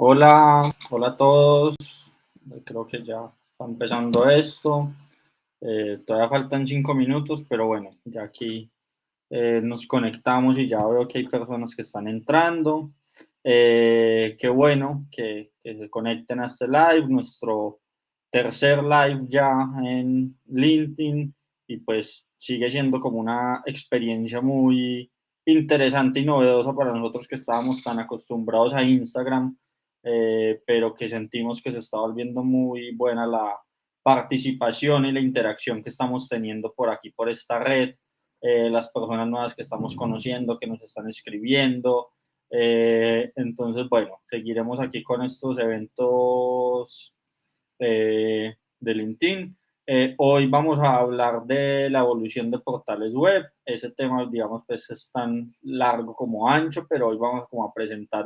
Hola, hola a todos. Creo que ya está empezando esto. Todavía faltan 5 minutos, pero bueno, ya aquí nos conectamos y ya veo que hay personas que están entrando. Qué bueno que se conecten a este live, nuestro tercer live ya en LinkedIn, y pues sigue siendo como una experiencia muy interesante y novedosa para nosotros que estábamos tan acostumbrados a Instagram, pero que sentimos que se está volviendo muy buena la participación y la interacción que estamos teniendo por aquí, por esta red, las personas nuevas que estamos conociendo, que nos están escribiendo. Entonces, bueno, seguiremos aquí con estos eventos de LinkedIn. Hoy vamos a hablar de la evolución de portales web. Ese tema, digamos, pues es tan largo como ancho, pero hoy vamos como a presentar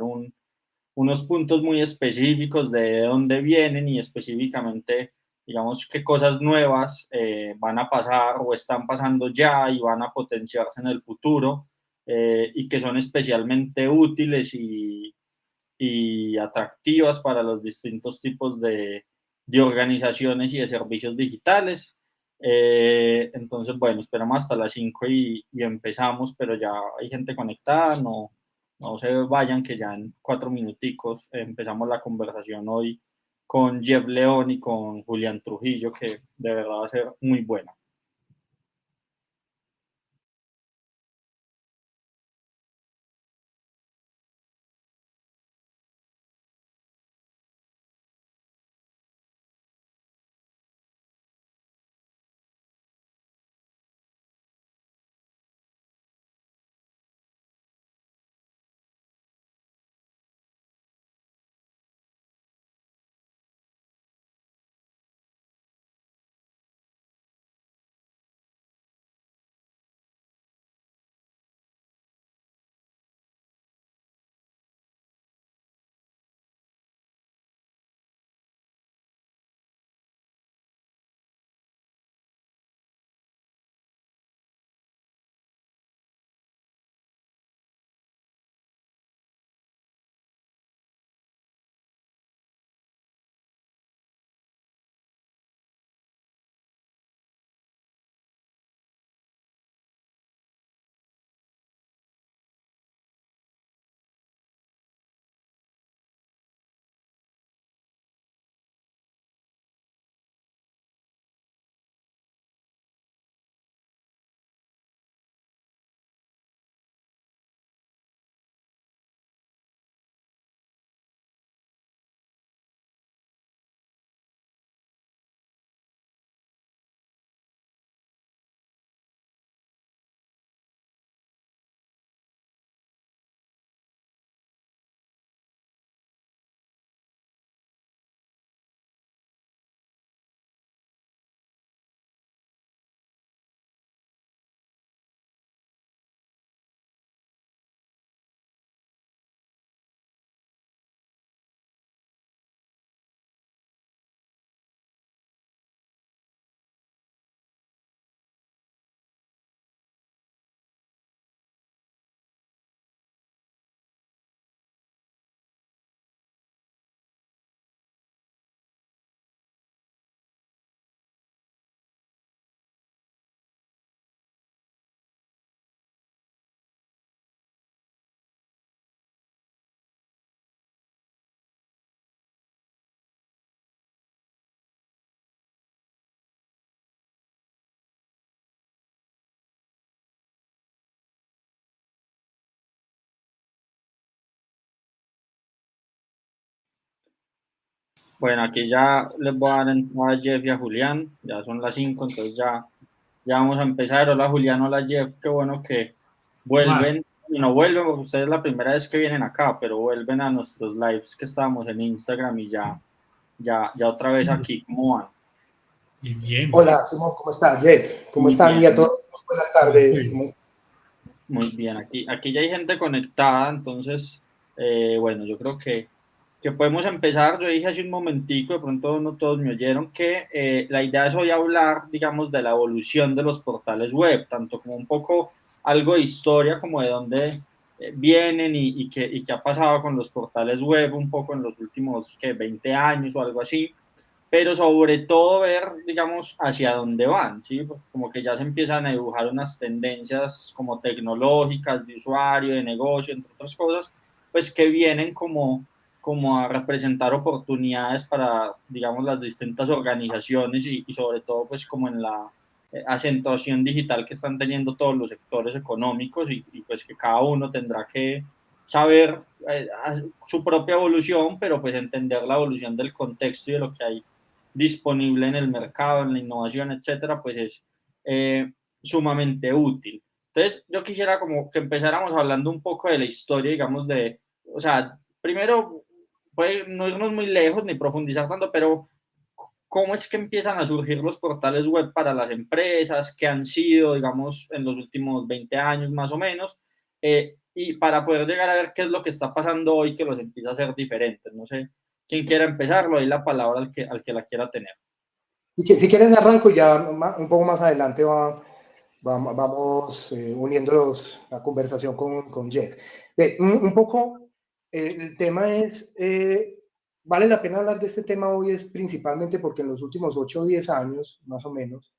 unos puntos muy específicos de dónde vienen y específicamente, digamos, qué cosas nuevas van a pasar o están pasando ya y van a potenciarse en el futuro, y que son especialmente útiles y atractivas para los distintos tipos de organizaciones y de servicios digitales. Entonces, bueno, esperamos hasta las 5 y empezamos, pero ya hay gente conectada, no se vayan, que ya en 4 minuticos empezamos la conversación hoy con Jeff León y con Julián Trujillo, que de verdad va a ser muy buena. Bueno, aquí ya les voy a dar entrada a Jeff y a Julián, ya son las 5, entonces ya vamos a empezar. Hola Julián, hola Jeff, qué bueno que Más. vuelven, y no vuelven porque ustedes es la primera vez que vienen acá, pero vuelven a nuestros lives que estábamos en Instagram y ya otra vez aquí. ¿Cómo van? Bien, bien. Hola, Simón, ¿cómo está? Jeff, ¿cómo Muy están? Y a bien, todos, buenas tardes. ¿Cómo están? muy bien. Aquí ya hay gente conectada, entonces, bueno, yo creo que podemos empezar. Yo dije hace un momentico, de pronto no todos me oyeron, que la idea es hoy hablar, digamos, de la evolución de los portales web, tanto como un poco algo de historia, como de dónde vienen y qué ha pasado con los portales web un poco en los últimos 20 años o algo así, pero sobre todo ver, digamos, hacia dónde van, ¿sí? Como que ya se empiezan a dibujar unas tendencias como tecnológicas, de usuario, de negocio, entre otras cosas, pues que vienen como a representar oportunidades para, digamos, las distintas organizaciones y sobre todo, pues, como en la acentuación digital que están teniendo todos los sectores económicos y pues que cada uno tendrá que saber su propia evolución, pero pues entender la evolución del contexto y de lo que hay disponible en el mercado, en la innovación, etcétera, pues es sumamente útil. Entonces, yo quisiera como que empezáramos hablando un poco de la historia, digamos, o sea, primero, puede no irnos muy lejos ni profundizar tanto, pero cómo es que empiezan a surgir los portales web para las empresas, qué han sido, digamos, en los últimos 20 años más o menos, y para poder llegar a ver qué es lo que está pasando hoy que los empieza a hacer diferentes. No sé quién quiera empezar, le doy la palabra al que la quiera tener. Si quieres arranco ya un poco más adelante vamos uniendo la conversación con Jeff. Un poco el tema es, vale la pena hablar de este tema hoy es principalmente porque en los últimos 8 o 10 años, más o menos,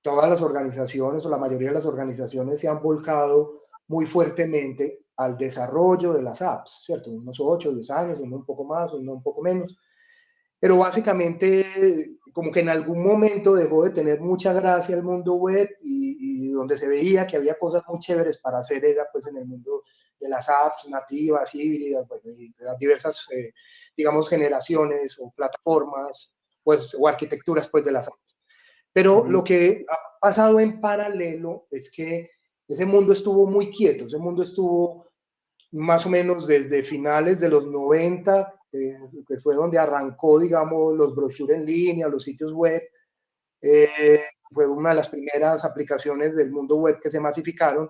todas las organizaciones o la mayoría de las organizaciones se han volcado muy fuertemente al desarrollo de las apps, ¿cierto? Unos 8 o 10 años, uno un poco más, uno un poco menos, pero básicamente como que en algún momento dejó de tener mucha gracia el mundo web y donde se veía que había cosas muy chéveres para hacer era pues en el mundo de las apps nativas, híbridas, bueno, y las diversas, digamos, generaciones o plataformas pues, o arquitecturas pues de las apps. Pero lo que ha pasado en paralelo es que ese mundo estuvo muy quieto, ese mundo estuvo más o menos desde finales de los 90, que fue donde arrancó, digamos, los brochures en línea, los sitios web. Fue una de las primeras aplicaciones del mundo web que se masificaron.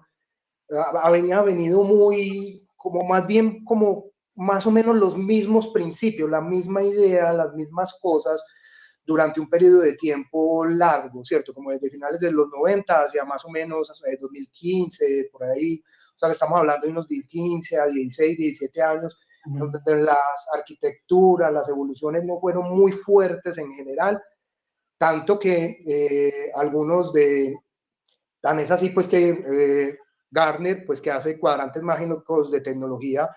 Ha venido muy, como más bien, como más o menos los mismos principios, la misma idea, las mismas cosas durante un periodo de tiempo largo, ¿cierto? Como desde finales de los 90 hacia más o menos 2015, por ahí. O sea, que estamos hablando de unos 15 a 16, 17 años, donde las arquitecturas, las evoluciones no fueron muy fuertes en general, tanto que algunos de, tan es así pues que Gartner, pues que hace cuadrantes mágicos de tecnología,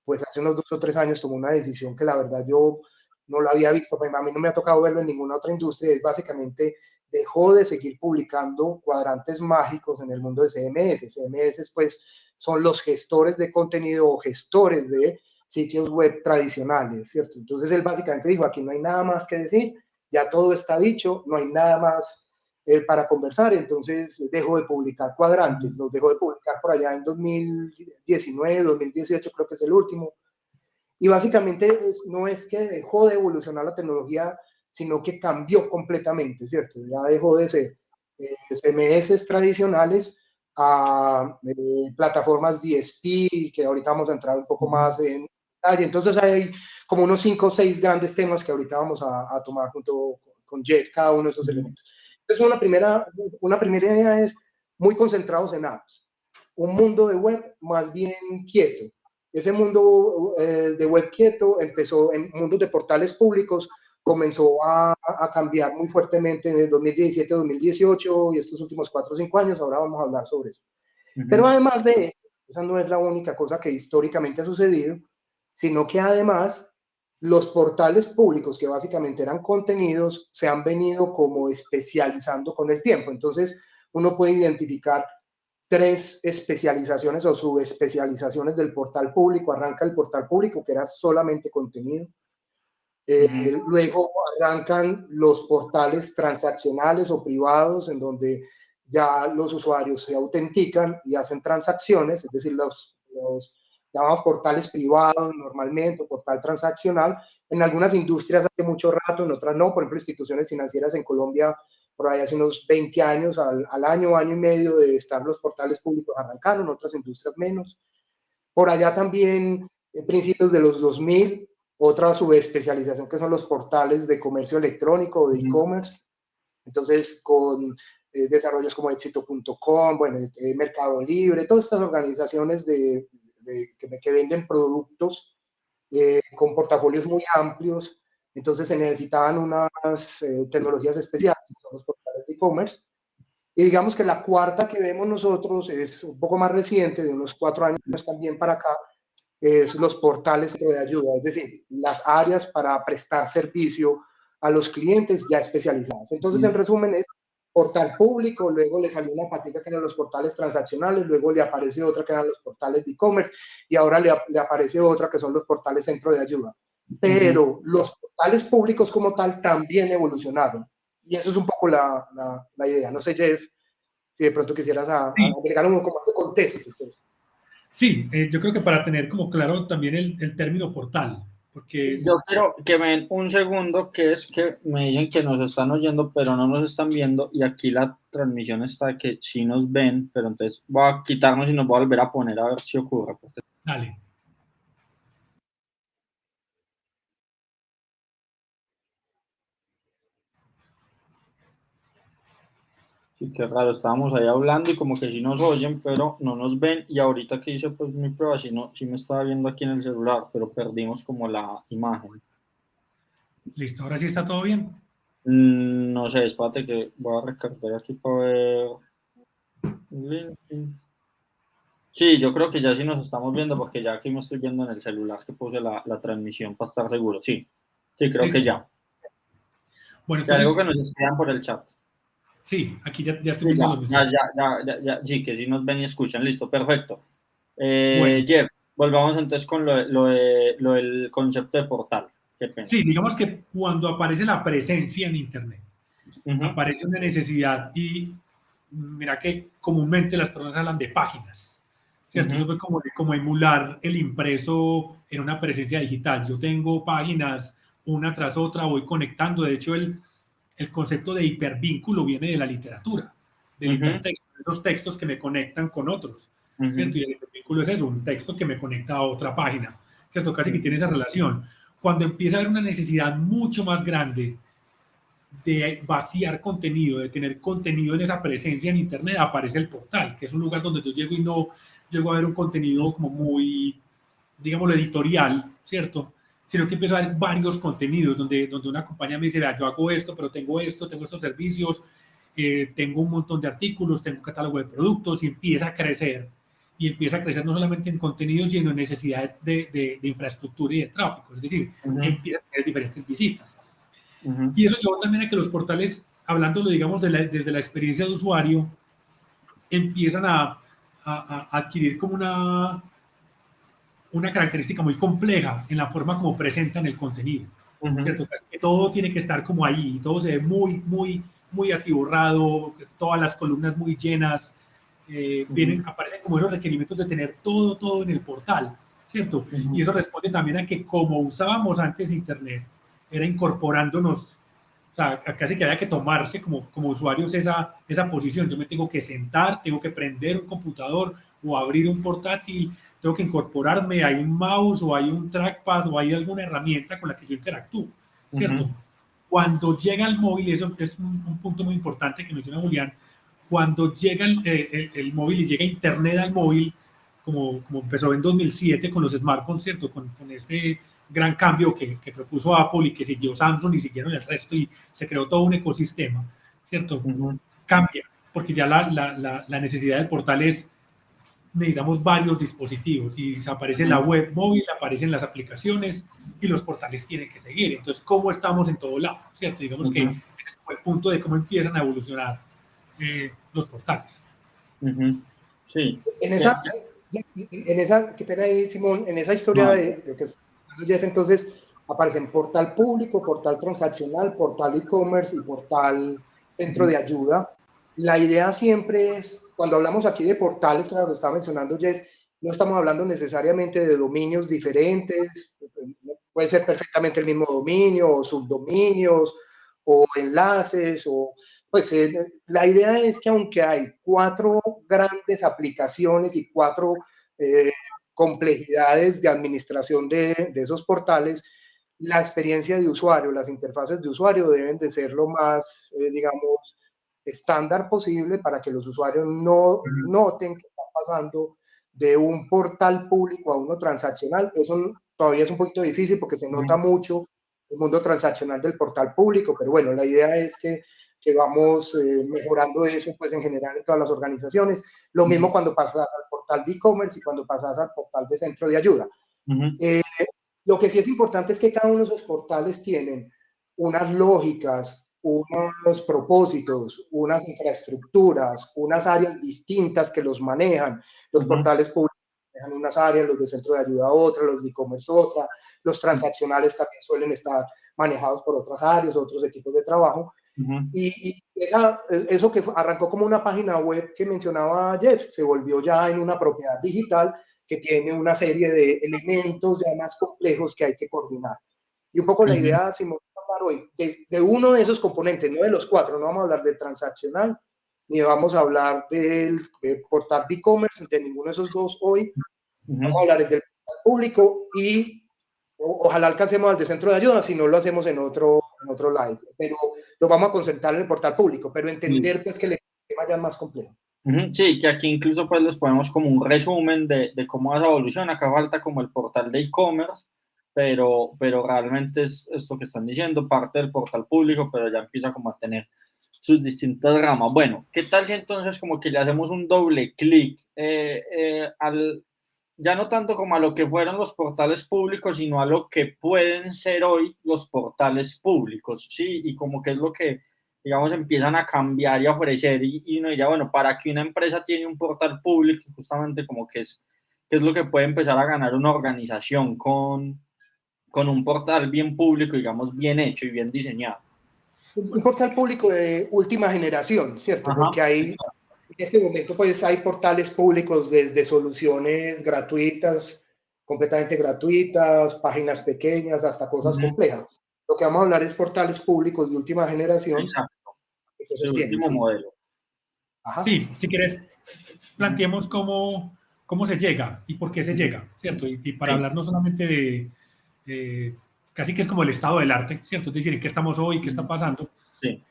pues hace unos 2 o 3 años tomó una decisión que la verdad yo no la había visto, pues a mí no me ha tocado verlo en ninguna otra industria, es básicamente dejó de seguir publicando cuadrantes mágicos en el mundo de CMS. CMS pues son los gestores de contenido o gestores de sitios web tradicionales, ¿cierto? Entonces él básicamente dijo, aquí no hay nada más que decir, ya todo está dicho, no hay nada más para conversar, entonces dejo de publicar cuadrantes, los dejo de publicar por allá en 2019, 2018 creo que es el último, y básicamente no es que dejó de evolucionar la tecnología, sino que cambió completamente, ¿cierto? Ya dejó de ser CMS tradicionales a plataformas DSP, que ahorita vamos a entrar un poco más en detalle. Entonces hay como unos 5 o 6 grandes temas que ahorita vamos a tomar junto con Jeff, cada uno de esos elementos. Entonces una primera idea es muy concentrados en apps, un mundo de web más bien quieto. Ese mundo de web quieto empezó en mundos de portales públicos, comenzó a cambiar muy fuertemente en el 2017, 2018 y estos últimos 4 o 5 años. Ahora vamos a hablar sobre eso. Pero además de eso, esa no es la única cosa que históricamente ha sucedido, sino que además los portales públicos, que básicamente eran contenidos, se han venido como especializando con el tiempo. Entonces, uno puede identificar 3 especializaciones o subespecializaciones del portal público. Arranca el portal público, que era solamente contenido. Luego arrancan los portales transaccionales o privados, en donde ya los usuarios se autentican y hacen transacciones, es decir, los llamamos portales privados normalmente, o portal transaccional. En algunas industrias hace mucho rato, en otras no. Por ejemplo, instituciones financieras en Colombia, por ahí hace unos 20 años, al año, año y medio de estar los portales públicos arrancaron, en otras industrias menos. Por allá también, principios de los 2000, otra subespecialización que son los portales de comercio electrónico o de e-commerce. Entonces, con desarrollos como Éxito.com, bueno, Mercado Libre, todas estas organizaciones que venden productos con portafolios muy amplios. Entonces se necesitaban unas tecnologías especiales, que son los portales de e-commerce. Y digamos que la cuarta que vemos nosotros es un poco más reciente, de unos 4 años también para acá, es los portales de ayuda, es decir, las áreas para prestar servicio a los clientes ya especializadas. Entonces, en resumen, es portal público, luego le salió una patica que eran los portales transaccionales, luego le aparece otra que eran los portales de e-commerce y ahora le aparece otra que son los portales centro de ayuda. Pero los portales públicos como tal también evolucionaron. Y eso es un poco la idea. No sé, Jeff, si de pronto quisieras agregar un poco más de contexto. Pues. Sí, yo creo que para tener como claro también el término portal, porque yo quiero que me den un segundo, que es que me dicen que nos están oyendo, pero no nos están viendo, y aquí la transmisión está que sí nos ven, pero entonces voy a quitarnos y nos voy a volver a poner a ver si ocurre. Porque... Dale. Sí, qué raro, estábamos ahí hablando y como que sí nos oyen, pero no nos ven, y ahorita que hice pues mi prueba, sí me estaba viendo aquí en el celular, pero perdimos como la imagen. Listo, ahora sí está todo bien. No sé, espérate que voy a recargar aquí para ver. Sí, yo creo que ya sí nos estamos viendo porque ya aquí me estoy viendo en el celular que puse la transmisión para estar seguro. Sí, creo Listo. que ya. Bueno, Que algo entonces, que nos escriban por el chat. sí, aquí ya estoy Sí, viendo los mensajes. ya, sí, que sí nos ven y escuchan. Listo, perfecto. Bueno. Jeff, volvamos entonces con lo del concepto de portal. Qué pena. Sí, digamos que cuando aparece la presencia en Internet, aparece una necesidad y mira que comúnmente las personas hablan de páginas, ¿cierto? Eso fue como emular el impreso en una presencia digital. Yo tengo páginas una tras otra, voy conectando. De hecho, el concepto de hipervínculo viene de la literatura, del hipertexto, esos textos que me conectan con otros, ¿cierto? Y el hipervínculo es eso, un texto que me conecta a otra página, ¿cierto? Casi que tiene esa relación. Cuando empieza a haber una necesidad mucho más grande de vaciar contenido, de tener contenido en esa presencia en Internet, aparece el portal, que es un lugar donde yo llego y no llego a ver un contenido como muy, digámoslo, editorial, ¿cierto? Sino que empiezo a ver varios contenidos donde una compañía me dice, yo hago esto, pero tengo esto, tengo estos servicios, tengo un montón de artículos, tengo un catálogo de productos y empieza a crecer. Y empieza a crecer no solamente en contenido, sino en necesidad de infraestructura y de tráfico. Es decir, empieza a tener diferentes visitas. Y eso llevó también a que los portales, hablándolo, digamos, desde la experiencia de usuario, empiezan a adquirir como una característica muy compleja en la forma como presentan el contenido, ¿cierto? Que todo tiene que estar como ahí, todo se ve muy, muy, muy atiborrado, todas las columnas muy llenas, aparecen como esos requerimientos de tener todo en el portal, ¿cierto? Y eso responde también a que como usábamos antes Internet, era incorporándonos, o sea, casi que había que tomarse como usuarios esa posición. Yo me tengo que sentar, tengo que prender un computador o abrir un portátil, tengo que incorporarme, hay un mouse o hay un trackpad o hay alguna herramienta con la que yo interactúo, ¿cierto? Cuando llega el móvil, eso es un punto muy importante que menciona Julián, cuando llega el móvil y llega Internet al móvil, como empezó en 2007 con los smartphones, ¿cierto? Con este gran cambio que propuso Apple y que siguió Samsung y siguieron el resto y se creó todo un ecosistema, ¿cierto? Cambia, porque ya la necesidad del portal es, necesitamos varios dispositivos y aparece la web móvil, aparecen las aplicaciones y los portales tienen que seguir. Entonces, ¿cómo estamos en todo lado? ¿Cierto? Digamos que ese es como el punto de cómo empiezan a evolucionar los portales. Sí. En esa, qué pena ahí, Simón, en esa historia de que Jeff, entonces aparecen portal público, portal transaccional, portal e-commerce y portal centro de ayuda. La idea siempre es, cuando hablamos aquí de portales, claro, lo estaba mencionando Jeff, no estamos hablando necesariamente de dominios diferentes, puede ser perfectamente el mismo dominio o subdominios o enlaces o pues la idea es que aunque hay 4 grandes aplicaciones y 4 complejidades de administración de esos portales, la experiencia de usuario, las interfaces de usuario deben de ser lo más, digamos, estándar posible para que los usuarios no noten que están pasando de un portal público a uno transaccional. Eso todavía es un poquito difícil porque se nota mucho el mundo transaccional del portal público, pero bueno, la idea es que vamos mejorando eso pues en general en todas las organizaciones. Lo mismo cuando pasas al portal de e-commerce y cuando pasas al portal de centro de ayuda. Lo que sí es importante es que cada uno de esos portales tienen unas lógicas, unos propósitos, unas infraestructuras, unas áreas distintas que los manejan. Los portales públicos manejan unas áreas, los de centro de ayuda otras, los de e-commerce otra, los transaccionales también suelen estar manejados por otras áreas, otros equipos de trabajo. Y eso que arrancó como una página web que mencionaba Jeff, se volvió ya en una propiedad digital que tiene una serie de elementos ya más complejos que hay que coordinar. Y un poco la idea, Simón, hoy de uno de esos componentes, no de los cuatro, no vamos a hablar del transaccional, ni vamos a hablar del portal de e-commerce, de ninguno de esos dos hoy. Vamos a hablar del portal público y ojalá alcancemos al de centro de ayuda, si no lo hacemos en otro live, pero lo vamos a concentrar en el portal público, pero entender pues que el tema ya es más complejo. Sí, que aquí incluso pues les ponemos como un resumen de cómo es la evolución. Acá falta como el portal de e-commerce, pero realmente es esto que están diciendo, parte del portal público, pero ya empieza como a tener sus distintas ramas. Bueno, ¿qué tal si entonces como que le hacemos un doble clic ya no tanto como a lo que fueron los portales públicos, sino a lo que pueden ser hoy los portales públicos, ¿sí? Y como que es lo que, digamos, empiezan a cambiar y a ofrecer, y uno diría, bueno, para que una empresa tiene un portal público, justamente como que es lo que puede empezar a ganar una organización con un portal bien público, digamos, bien hecho y bien diseñado. Un portal público de última generación, ¿cierto? Ajá, porque en este momento pues hay portales públicos desde soluciones gratuitas, completamente gratuitas, páginas pequeñas, hasta cosas complejas. Lo que vamos a hablar es portales públicos de última generación. Exacto. El último modelo. Ajá. Sí, si quieres, planteemos cómo se llega y por qué se llega, ¿cierto? Y para hablar no solamente de casi que es como el estado del arte, ¿cierto? Es decir, en qué estamos hoy, qué está pasando. Sí.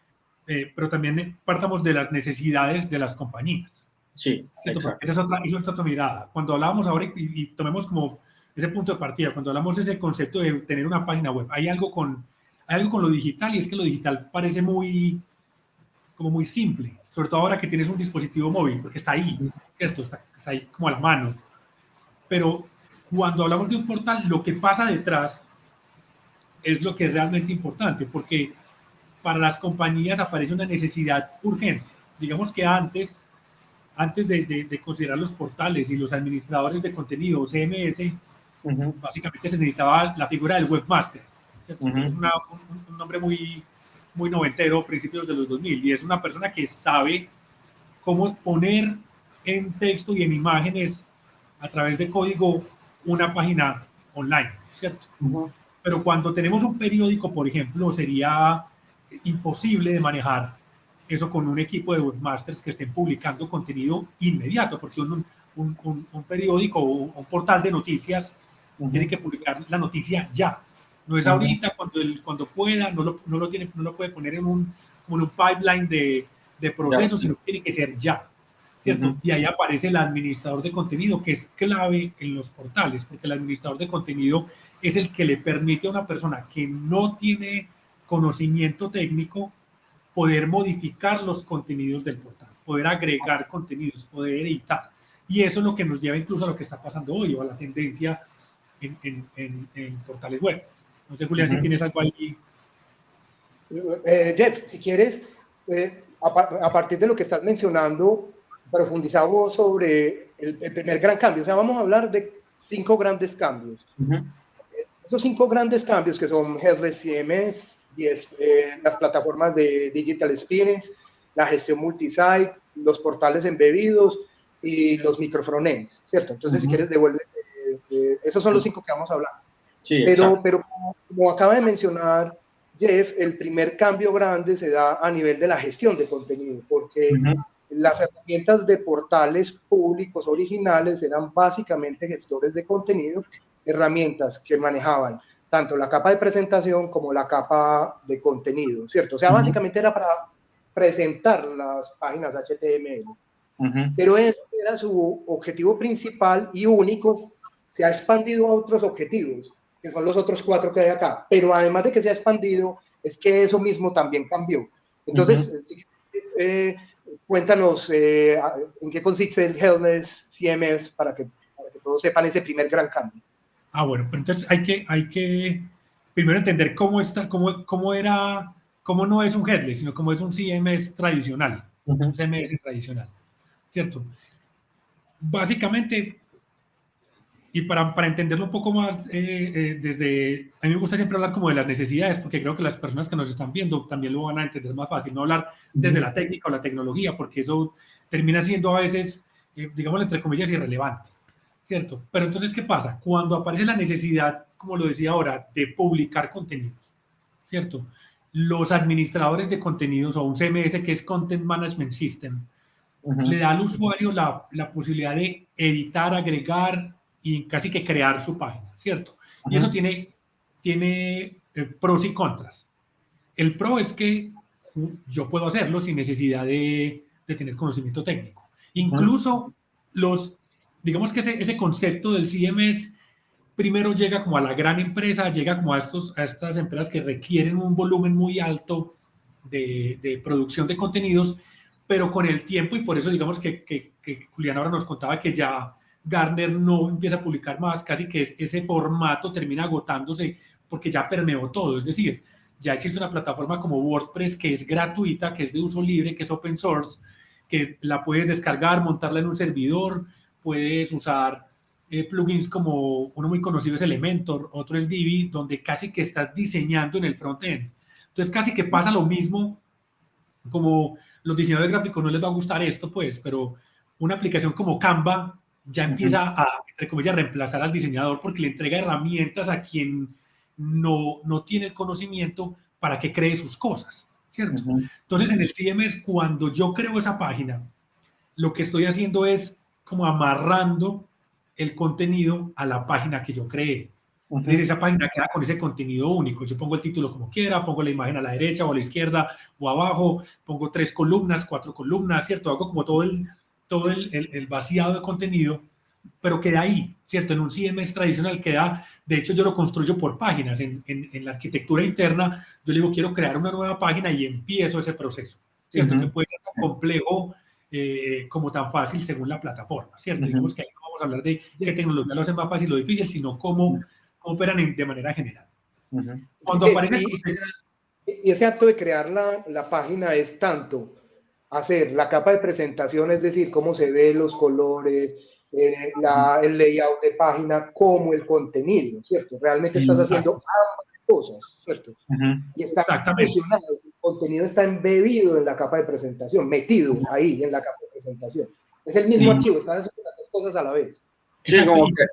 Pero también partamos de las necesidades de las compañías. Sí, exacto. Esa es otra mirada. Cuando hablábamos ahora, y tomemos como ese punto de partida, cuando hablamos de ese concepto de tener una página web, hay algo con lo digital, y es que lo digital parece muy simple, sobre todo ahora que tienes un dispositivo móvil, porque está ahí, ¿cierto? Está ahí como a la mano. Pero cuando hablamos de un portal, lo que pasa detrás es lo que es realmente importante, porque para las compañías aparece una necesidad urgente. Digamos que antes de considerar los portales y los administradores de contenido, CMS, básicamente se necesitaba la figura del webmaster. Es un nombre muy noventero, principios de los 2000, y es una persona que sabe cómo poner en texto y en imágenes a través de código una página online, ¿cierto? Pero cuando tenemos un periódico, por ejemplo, sería imposible de manejar eso con un equipo de webmasters que estén publicando contenido inmediato, porque un periódico o un portal de noticias tiene que publicar la noticia ya. No es ahorita cuando pueda, no lo puede poner en un pipeline de procesos, sino que tiene que ser ya, ¿cierto? Y ahí aparece el administrador de contenido, que es clave en los portales, porque el administrador de contenido es el que le permite a una persona que no tiene conocimiento técnico poder modificar los contenidos del portal, poder agregar contenidos, poder editar. Y eso es lo que nos lleva incluso a lo que está pasando hoy, o a la tendencia en portales web. No sé, Julián, si tienes algo ahí. Jeff, si quieres, a partir de lo que estás mencionando, profundizamos sobre el primer gran cambio. O sea, vamos a hablar de 5 grandes cambios. Esos 5 grandes cambios que son Headless CMS, las plataformas de Digital Experience, la gestión multisite, los portales embebidos y los microfrontends, ¿cierto? Entonces, si quieres, devuelve. Esos son los 5 que vamos a hablar. Sí, pero como acaba de mencionar Jeff, el primer cambio grande se da a nivel de la gestión de contenido, porque las herramientas de portales públicos originales eran básicamente gestores de contenido, herramientas que manejaban tanto la capa de presentación como la capa de contenido, ¿cierto? O sea, básicamente era para presentar las páginas HTML. Pero eso era su objetivo principal y único. Se ha expandido a otros objetivos, que son los otros 4 que hay acá. Pero además de que se ha expandido, es que eso mismo también cambió. Entonces, cuéntanos en qué consiste el Headless CMS para que todos sepan ese primer gran cambio. Bueno, pero entonces hay que primero entender cómo no es un Headless, sino cómo es un CMS tradicional, un CMS tradicional, ¿cierto? Básicamente, y para entenderlo un poco más, a mí me gusta siempre hablar como de las necesidades, porque creo que las personas que nos están viendo también lo van a entender más fácil, no hablar desde la técnica o la tecnología, porque eso termina siendo a veces, digamos, entre comillas, irrelevante, ¿cierto? Pero entonces, ¿qué pasa? Cuando aparece la necesidad, como lo decía ahora, de publicar contenidos, ¿cierto? Los administradores de contenidos o un CMS que es Content Management System, le da al usuario la posibilidad de editar, agregar y casi que crear su página, ¿cierto? Y eso tiene pros y contras. El pro es que yo puedo hacerlo sin necesidad de tener conocimiento técnico. Incluso digamos que ese concepto del CMS primero llega como a la gran empresa, llega como a estas empresas que requieren un volumen muy alto de producción de contenidos, pero con el tiempo, y por eso digamos que Julián ahora nos contaba que ya Gartner no empieza a publicar más, casi que ese formato termina agotándose porque ya permeó todo. Es decir, ya existe una plataforma como WordPress que es gratuita, que es de uso libre, que es open source, que la puedes descargar, montarla en un servidor, puedes usar plugins como uno muy conocido es Elementor, otro es Divi, donde casi que estás diseñando en el frontend. Entonces casi que pasa lo mismo, como los diseñadores gráficos no les va a gustar esto, pues, pero una aplicación como Canva ya empieza a, entre comillas, reemplazar al diseñador porque le entrega herramientas a quien no tiene el conocimiento para que cree sus cosas, ¿cierto? Entonces, en el CMS, cuando yo creo esa página, lo que estoy haciendo es como amarrando el contenido a la página que yo creé. Es decir, esa página queda con ese contenido único. Yo pongo el título como quiera, pongo la imagen a la derecha o a la izquierda o abajo, pongo 3 columnas, 4 columnas, ¿cierto? Hago como todo el vaciado de contenido, pero queda ahí, ¿cierto? En un CMS tradicional queda, de hecho yo lo construyo por páginas. En la arquitectura interna, yo le digo, quiero crear una nueva página y empiezo ese proceso, ¿cierto? Que puede ser tan complejo como tan fácil según la plataforma, ¿cierto? Digamos que ahí no vamos a hablar de qué tecnología lo hace más fácil o difícil, sino cómo operan de manera general. Cuando aparece... Y ese acto de crear la página es tanto hacer la capa de presentación, es decir, cómo se ven los colores, el layout de página, como el contenido, ¿cierto? Realmente estás haciendo ambas cosas, ¿cierto? Y está fusionado, el contenido está embebido en la capa de presentación, metido ahí en la capa de presentación. Es el mismo archivo, estás haciendo las dos cosas a la vez. Sí, como que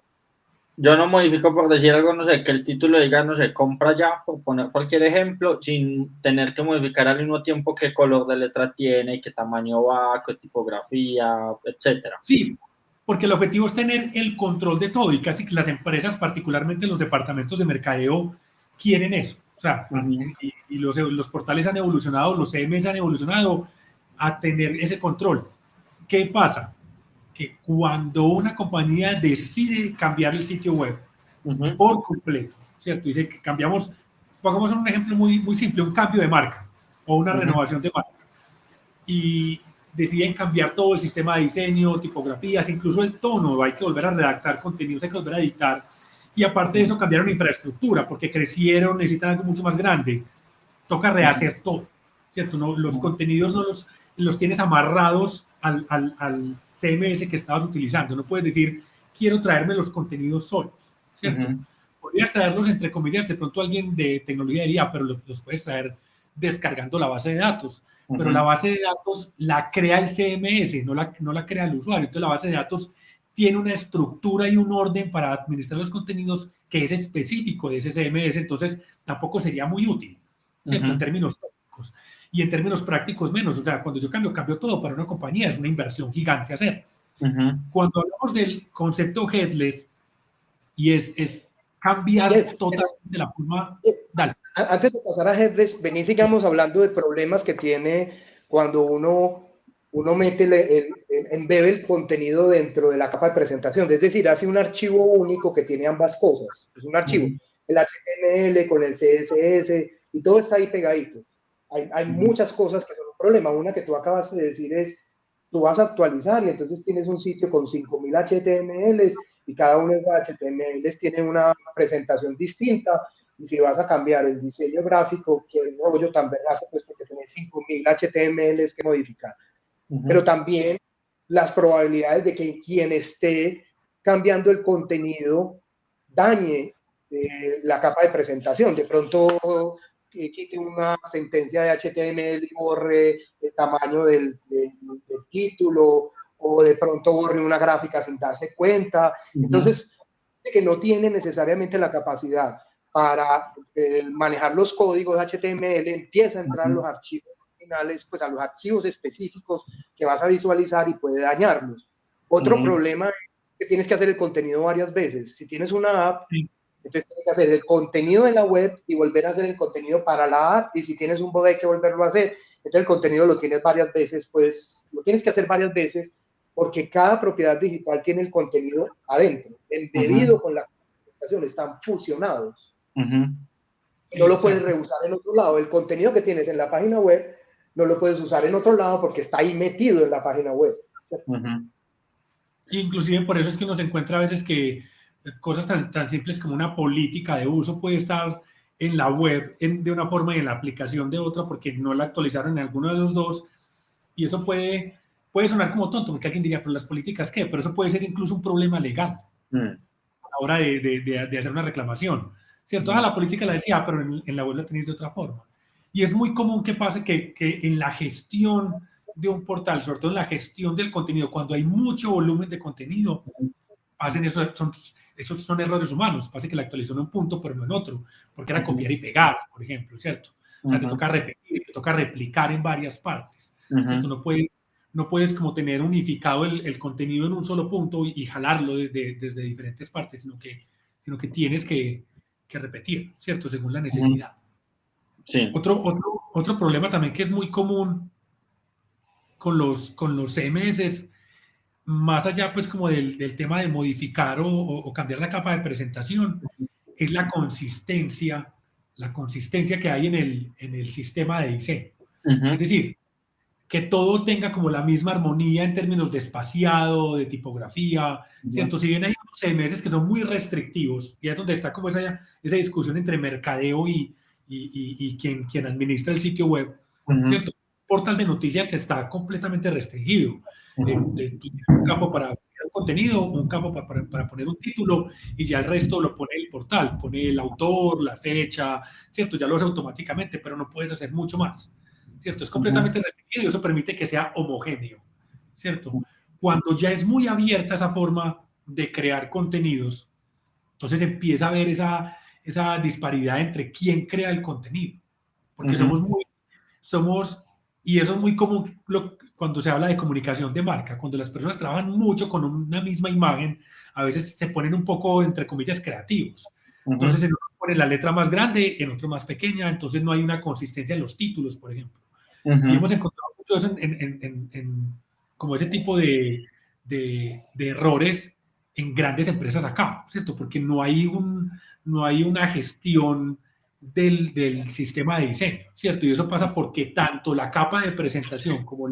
yo no modifico, por decir algo, no sé, que el título diga, no sé, compra ya, por poner cualquier ejemplo, sin tener que modificar al mismo tiempo qué color de letra tiene, qué tamaño va, qué tipografía, etcétera. Sí, porque el objetivo es tener el control de todo y casi que las empresas, particularmente los departamentos de mercadeo, quieren eso. O sea, y los portales han evolucionado, los CMS han evolucionado a tener ese control. ¿Qué pasa? Que cuando una compañía decide cambiar el sitio web por completo, ¿cierto? Dice que cambiamos, pongamos un ejemplo muy, muy simple, un cambio de marca o una renovación de marca. Y deciden cambiar todo el sistema de diseño, tipografías, incluso el tono, hay que volver a redactar contenidos, hay que volver a editar. Y aparte de eso, cambiaron infraestructura porque crecieron, necesitan algo mucho más grande. Toca rehacer todo, ¿cierto? No, los contenidos no los tienes amarrados al CMS que estabas utilizando. No puedes decir, quiero traerme los contenidos solos, ¿cierto? Podrías traerlos entre comillas, de pronto alguien de tecnología diría, pero los puedes traer descargando la base de datos. Pero la base de datos la crea el CMS, no la crea el usuario. Entonces la base de datos tiene una estructura y un orden para administrar los contenidos que es específico de ese CMS, entonces tampoco sería muy útil, ¿cierto? En términos técnicos. Y en términos prácticos menos, o sea, cuando yo cambio todo para una compañía, es una inversión gigante hacer. Cuando hablamos del concepto headless, y es cambiar totalmente la forma... Dale. Antes de pasar a headless, sigamos hablando de problemas que tiene cuando uno embebe el contenido dentro de la capa de presentación, es decir, hace un archivo único que tiene ambas cosas, es un archivo, el HTML con el CSS y todo está ahí pegadito. Hay muchas cosas que son un problema. Una que tú acabas de decir es, tú vas a actualizar y entonces tienes un sitio con 5.000 HTMLs y cada uno de esos HTMLs tiene una presentación distinta, y si vas a cambiar el diseño gráfico, que el rollo tan vergazo, pues porque tienes 5.000 HTMLs que modificar. Pero también las probabilidades de que quien esté cambiando el contenido dañe la capa de presentación. De pronto quite una sentencia de HTML y borre el tamaño del título, o de pronto borre una gráfica sin darse cuenta. Entonces, que no tiene necesariamente la capacidad para manejar los códigos HTML, empieza a entrar a los archivos finales, pues a los archivos específicos que vas a visualizar y puede dañarlos. Otro problema es que tienes que hacer el contenido varias veces. Si tienes una app, entonces tienes que hacer el contenido de la web y volver a hacer el contenido para la app, y si tienes un bot hay que volverlo a hacer. Entonces el contenido lo tienes varias veces, pues lo tienes que hacer varias veces, porque cada propiedad digital tiene el contenido adentro, embebido con la comunicación, están fusionados. No lo puedes reusar en otro lado. El contenido que tienes en la página web no lo puedes usar en otro lado porque está ahí metido en la página web. Inclusive por eso es que uno se encuentra a veces que cosas tan simples como una política de uso puede estar en la web de una forma y en la aplicación de otra, porque no la actualizaron en alguno de los dos, y eso puede sonar como tonto, porque alguien diría, pero las políticas, ¿qué? Pero eso puede ser incluso un problema legal a la hora de hacer una reclamación, ¿cierto? La política la decía, pero en la web la tenéis de otra forma. Y es muy común que pase que en la gestión de un portal, sobre todo en la gestión del contenido, cuando hay mucho volumen de contenido, pasen esos son errores humanos. Pasa que la actualizó en un punto, pero no en otro, porque era copiar y pegar, por ejemplo, ¿cierto? O sea, te toca repetir, te toca replicar en varias partes, ¿cierto? No puedes como tener unificado el contenido en un solo punto y jalarlo desde diferentes partes, sino que tienes que repetir, ¿cierto? Según la necesidad. Sí. Otro problema también que es muy común con los CMS, más allá pues como del tema de modificar o cambiar la capa de presentación, es la consistencia que hay en el sistema de diseño. Es decir, que todo tenga como la misma armonía en términos de espaciado, de tipografía, ¿cierto? Si bien hay unos CMS que son muy restrictivos, y es donde está como esa discusión entre mercadeo y quien administra el sitio web, ¿cierto? Un portal de noticias está completamente restringido. Tú tienes un campo para poner un contenido, un campo para poner un título, y ya el resto lo pone el portal, pone el autor, la fecha, ¿cierto? Ya lo hace automáticamente, pero no puedes hacer mucho más, ¿cierto? Es completamente restringido y eso permite que sea homogéneo, ¿cierto? Cuando ya es muy abierta esa forma de crear contenidos, entonces empieza a haber esa disparidad entre quién crea el contenido, porque y eso es muy común cuando se habla de comunicación de marca, cuando las personas trabajan mucho con una misma imagen, a veces se ponen un poco, entre comillas, creativos. Entonces, en uno pone la letra más grande, en otro más pequeña, entonces no hay una consistencia en los títulos, por ejemplo. Y hemos encontrado mucho eso en como ese tipo de errores en grandes empresas acá, ¿cierto? Porque no hay una gestión del sistema de diseño, ¿cierto? Y eso pasa porque tanto la capa de presentación como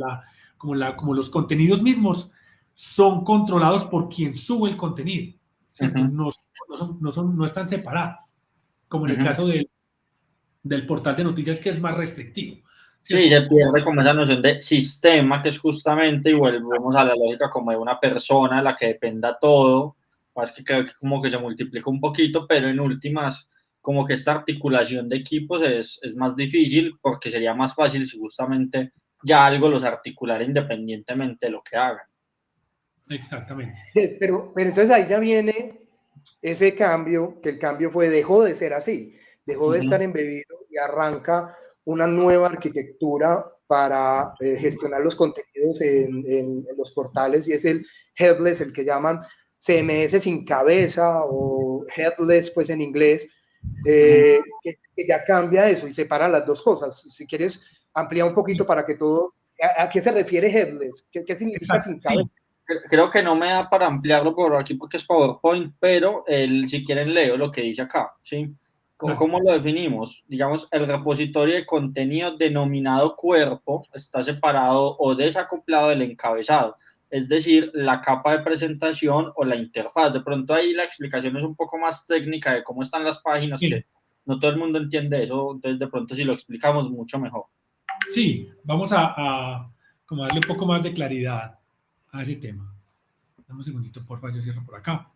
los contenidos mismos son controlados por quien sube el contenido, ¿cierto? No están separados, como en el caso del portal de noticias, que es más restrictivo. Sí, se pierde como esa noción de sistema, que es justamente, y volvemos a la lógica como de una persona a la que dependa todo. Es que creo que como que se multiplica un poquito, pero en últimas, como que esta articulación de equipos es más difícil, porque sería más fácil si justamente ya algo los articulara independientemente de lo que hagan. Exactamente. Pero entonces ahí ya viene ese cambio, que el cambio dejó de ser así, dejó de estar embebido y arranca una nueva arquitectura para gestionar los contenidos en los portales, y es el headless, el que llaman CMS sin cabeza, o headless pues en inglés, que ya cambia eso y separa las dos cosas. Si quieres ampliar un poquito para que todos ¿A qué se refiere headless? ¿Qué significa Exacto, sin cabeza? sí. Creo que no me da para ampliarlo por aquí porque es PowerPoint, pero si quieren leo lo que dice acá, ¿sí? ¿Cómo lo definimos? Digamos, el repositorio de contenido denominado cuerpo está separado o desacoplado del encabezado, es decir, la capa de presentación o la interfaz. De pronto ahí la explicación es un poco más técnica de cómo están las páginas, Sí. que no todo el mundo entiende eso, entonces de pronto si lo explicamos mucho mejor. Sí, vamos a como darle un poco más de claridad a ese tema. Dame un segundito, por favor, yo cierro por acá.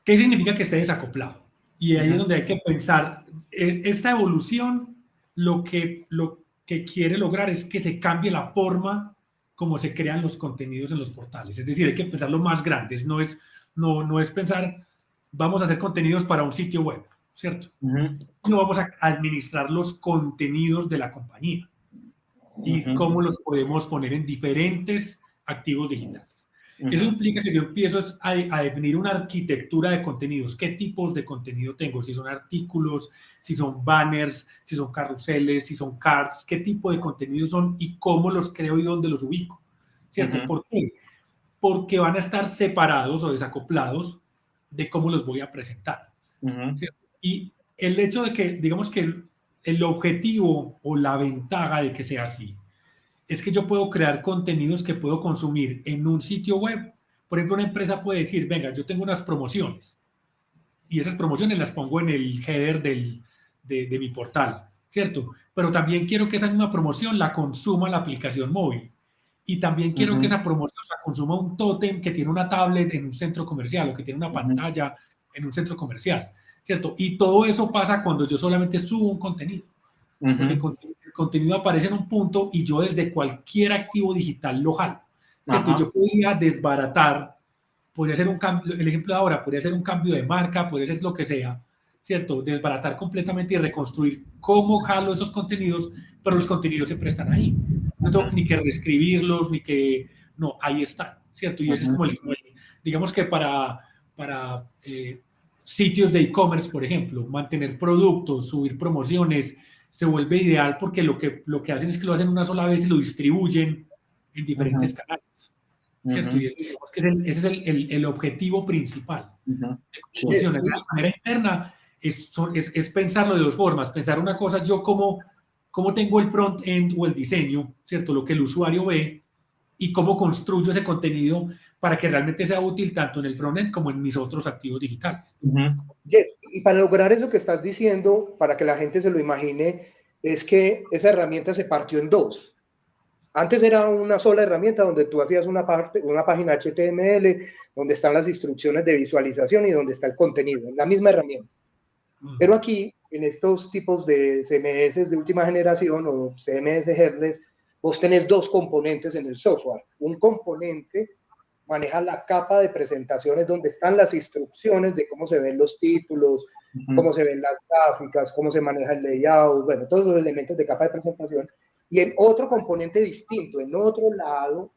¿Qué significa que esté desacoplado? Y ahí es donde hay que pensar, esta evolución lo que quiere lograr es que se cambie la forma como se crean los contenidos en los portales. Es decir, hay que pensar lo más grande, no es pensar, vamos a hacer contenidos para un sitio web, ¿cierto? No vamos a administrar los contenidos de la compañía y cómo los podemos poner en diferentes activos digitales. Eso implica que yo empiezo a definir una arquitectura de contenidos. ¿Qué tipos de contenido tengo? Si son artículos, si son banners, si son carruseles, si son cards, qué tipo de contenidos son y cómo los creo y dónde los ubico, ¿cierto? ¿Por qué? Porque van a estar separados o desacoplados de cómo los voy a presentar. ¿Cierto? Y el hecho de que, digamos que el objetivo o la ventaja de que sea así es que yo puedo crear contenidos que puedo consumir en un sitio web. Por ejemplo, una empresa puede decir, venga, yo tengo unas promociones y esas promociones las pongo en el header de mi portal, ¿cierto? Pero también quiero que esa misma promoción la consuma la aplicación móvil. Y también quiero que esa promoción la consuma un tótem que tiene una tablet en un centro comercial o que tiene una pantalla en un centro comercial, ¿cierto? Y todo eso pasa cuando yo solamente subo un contenido. Porque el contenido aparece en un punto y yo desde cualquier activo digital lo jalo, ¿cierto? Yo podría desbaratar, podría ser un cambio, el ejemplo de ahora, podría ser un cambio de marca, podría ser lo que sea, ¿cierto? Desbaratar completamente y reconstruir cómo jalo esos contenidos, pero los contenidos siempre están ahí. No tengo ni que reescribirlos, ni que... No, ahí están, ¿cierto? Y ese es como digamos que para sitios de e-commerce, por ejemplo, mantener productos, subir promociones, se vuelve ideal porque lo que hacen es que lo hacen una sola vez y lo distribuyen en diferentes canales, ¿cierto? Y ese es el objetivo principal. Funciona. De manera interna es pensarlo de dos formas. Pensar una cosa, yo cómo tengo el front-end o el diseño, ¿cierto? Lo que el usuario ve y cómo construyo ese contenido para que realmente sea útil tanto en el front-end como en mis otros activos digitales. Y para lograr eso que estás diciendo, para que la gente se lo imagine, es que esa herramienta se partió en dos. Antes era una sola herramienta donde tú hacías una página HTML, donde están las instrucciones de visualización y donde está el contenido, en la misma herramienta. Pero aquí, en estos tipos de CMS de última generación o CMS headless, vos tenés dos componentes en el software. Un componente maneja la capa de presentaciones donde están las instrucciones de cómo se ven los títulos, cómo se ven las gráficas, cómo se maneja el layout, bueno, todos los elementos de capa de presentación. Y en otro componente distinto, en otro lado,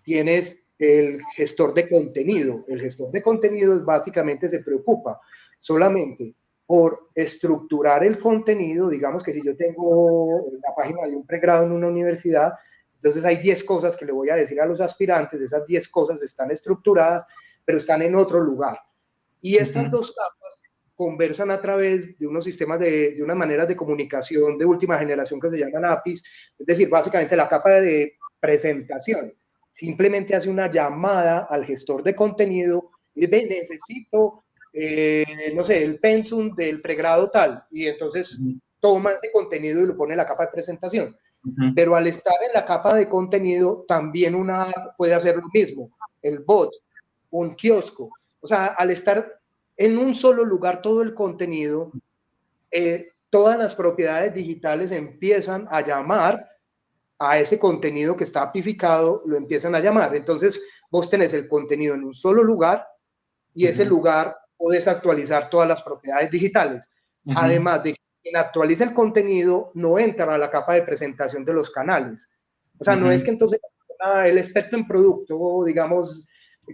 tienes el gestor de contenido. El gestor de contenido básicamente se preocupa solamente por estructurar el contenido. Digamos que si yo tengo la página de un pregrado en una universidad, entonces hay 10 cosas que le voy a decir a los aspirantes, esas 10 cosas están estructuradas, pero están en otro lugar. Y estas dos capas conversan a través de unos sistemas de unas maneras de comunicación de última generación que se llaman APIs, es decir, básicamente la capa de presentación simplemente hace una llamada al gestor de contenido y dice, necesito, no sé, el pensum del pregrado tal, y entonces toma ese contenido y lo pone en la capa de presentación. Pero al estar en la capa de contenido, también una puede hacer lo mismo, el bot, un kiosco. O sea, al estar en un solo lugar todo el contenido, todas las propiedades digitales empiezan a llamar a ese contenido que está apificado, lo empiezan a llamar. Entonces, vos tenés el contenido en un solo lugar y ese lugar podés actualizar todas las propiedades digitales. Además de que quien actualiza el contenido no entra a la capa de presentación de los canales. O sea, no es que entonces el experto en producto, digamos,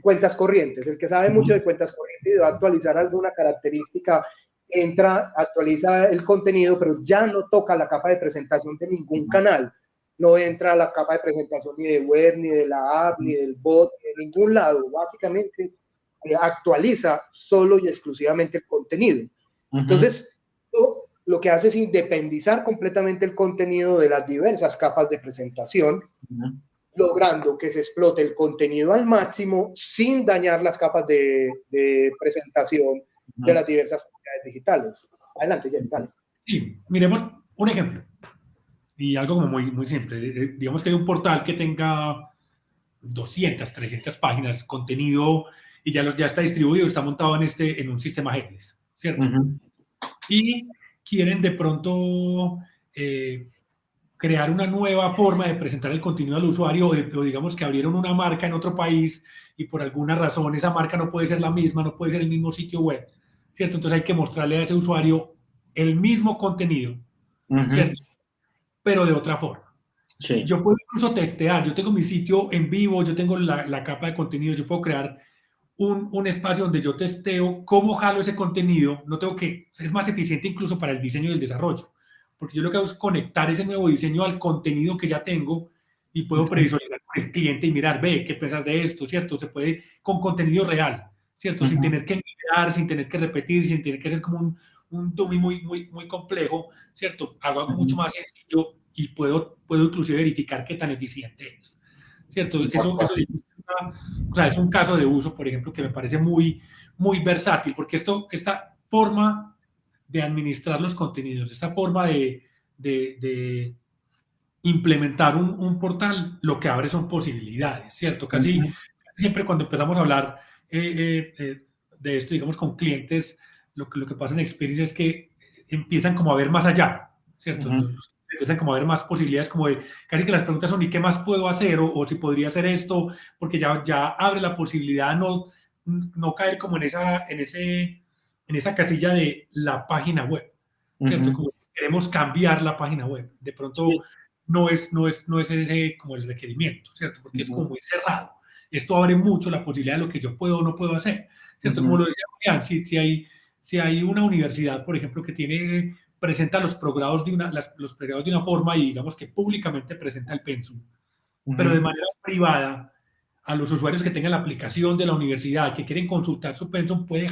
cuentas corrientes, el que sabe mucho de cuentas corrientes y va a actualizar alguna característica, entra, actualiza el contenido, pero ya no toca la capa de presentación de ningún canal, no entra a la capa de presentación ni de web, ni de la app, ni del bot, ni de ningún lado. Básicamente actualiza solo y exclusivamente el contenido. Entonces, lo que hace es independizar completamente el contenido de las diversas capas de presentación, logrando que se explote el contenido al máximo sin dañar las capas de presentación de las diversas comunidades digitales. Adelante, Jeff, dale. Sí, miremos un ejemplo y algo como muy simple. Digamos que hay un portal que tenga 200, 300 páginas, contenido, y ya está distribuido, está montado en un sistema headless, ¿cierto? Y quieren de pronto crear una nueva forma de presentar el contenido al usuario, o digamos que abrieron una marca en otro país y por alguna razón esa marca no puede ser la misma, no puede ser el mismo sitio web, ¿cierto? Entonces hay que mostrarle a ese usuario el mismo contenido, ¿cierto? Pero de otra forma. Sí. Yo puedo incluso testear, yo tengo mi sitio en vivo, yo tengo la capa de contenido, yo puedo crear un espacio donde yo testeo cómo jalo ese contenido, no tengo que, es más eficiente incluso para el diseño y el desarrollo, porque yo lo que hago es conectar ese nuevo diseño al contenido que ya tengo y puedo previsualizar con el cliente y mirar, qué pensar de esto, ¿cierto? Se puede con contenido real, ¿cierto? Sin tener que mirar, sin tener que repetir, sin tener que hacer como un dummy muy complejo, ¿cierto? Hago algo mucho más sencillo y puedo inclusive verificar qué tan eficiente es, ¿cierto? Eso es un caso de uso, por ejemplo, que me parece muy versátil, porque esta forma de administrar los contenidos, esta forma de implementar un portal, lo que abre son posibilidades, ¿cierto? Casi siempre cuando empezamos a hablar de esto, digamos, con clientes, lo que pasa en Experience es que empiezan como a ver más allá, ¿cierto? Empiezan como a ver más posibilidades, como de casi que las preguntas son ¿y qué más puedo hacer? O si podría hacer esto, porque ya abre la posibilidad no caer como en esa casilla de la página web, ¿cierto? Como queremos cambiar la página web. De pronto no es ese como el requerimiento, ¿cierto? Porque es como muy cerrado. Esto abre mucho la posibilidad de lo que yo puedo o no puedo hacer, ¿cierto? Como lo decía Julián, si hay una universidad, por ejemplo, que presenta los pregrados de una forma y digamos que públicamente presenta el pensum, pero de manera privada a los usuarios que tengan la aplicación de la universidad, que quieren consultar su pensum, puede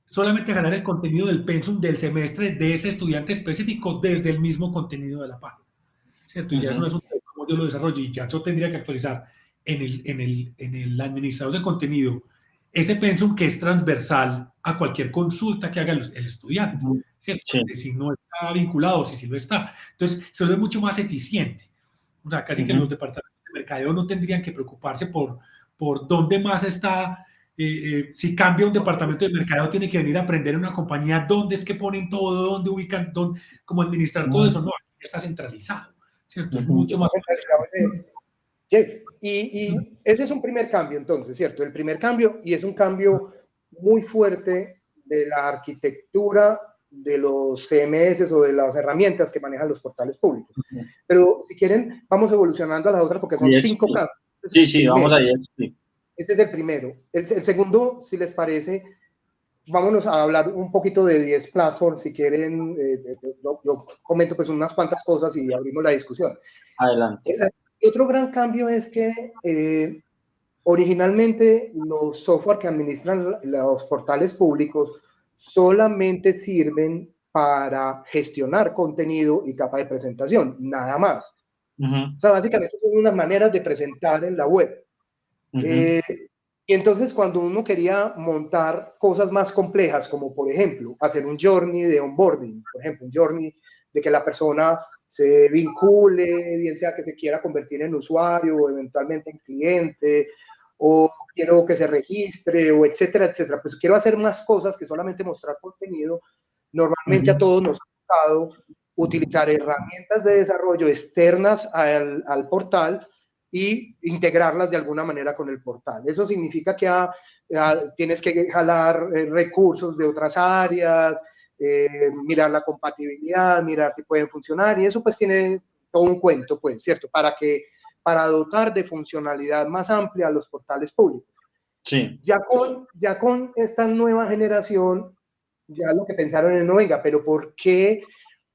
solamente jalar el contenido del pensum del semestre de ese estudiante específico desde el mismo contenido de la página, ¿cierto? Y ya eso no es un tema como yo lo desarrollo, y ya yo tendría que actualizar en el administrador de contenido ese pensum que es transversal a cualquier consulta que haga el estudiante, ¿cierto? Sí. Si no está vinculado, si sí lo está. Entonces, se vuelve mucho más eficiente. O sea, casi que los departamentos de mercadeo no tendrían que preocuparse por dónde más está. Si cambia un departamento de mercadeo, tiene que venir a aprender en una compañía dónde es que ponen todo, dónde ubican, cómo administrar todo eso. No, ya está centralizado, ¿cierto? Es mucho más centralizado. Jeff, y ese es un primer cambio, entonces, ¿cierto? El primer cambio, y es un cambio muy fuerte de la arquitectura de los CMS o de las herramientas que manejan los portales públicos. Pero si quieren, vamos evolucionando a las otras porque son 5 cambios. Sí, vamos allá. Sí. Este es el primero. El segundo, si les parece, vámonos a hablar un poquito de 10 platforms. Si quieren, yo comento pues unas cuantas cosas y abrimos la discusión. Adelante. Otro gran cambio es que originalmente los software que administran los portales públicos solamente sirven para gestionar contenido y capa de presentación, nada más. O sea, básicamente son unas maneras de presentar en la web. Y entonces cuando uno quería montar cosas más complejas, como por ejemplo hacer un journey de onboarding, por ejemplo, un journey de que la persona se vincule, bien sea que se quiera convertir en usuario o eventualmente en cliente, o quiero que se registre, o etcétera, etcétera. Pues quiero hacer más cosas que solamente mostrar contenido. Normalmente a todos nos ha tocado utilizar herramientas de desarrollo externas al portal y integrarlas de alguna manera con el portal. Eso significa que tienes que jalar recursos de otras áreas, mirar la compatibilidad, mirar si pueden funcionar, y eso pues tiene todo un cuento, pues, ¿cierto? Para dotar de funcionalidad más amplia a los portales públicos. Sí. Ya con esta nueva generación, ya lo que pensaron es, no, venga, pero ¿por qué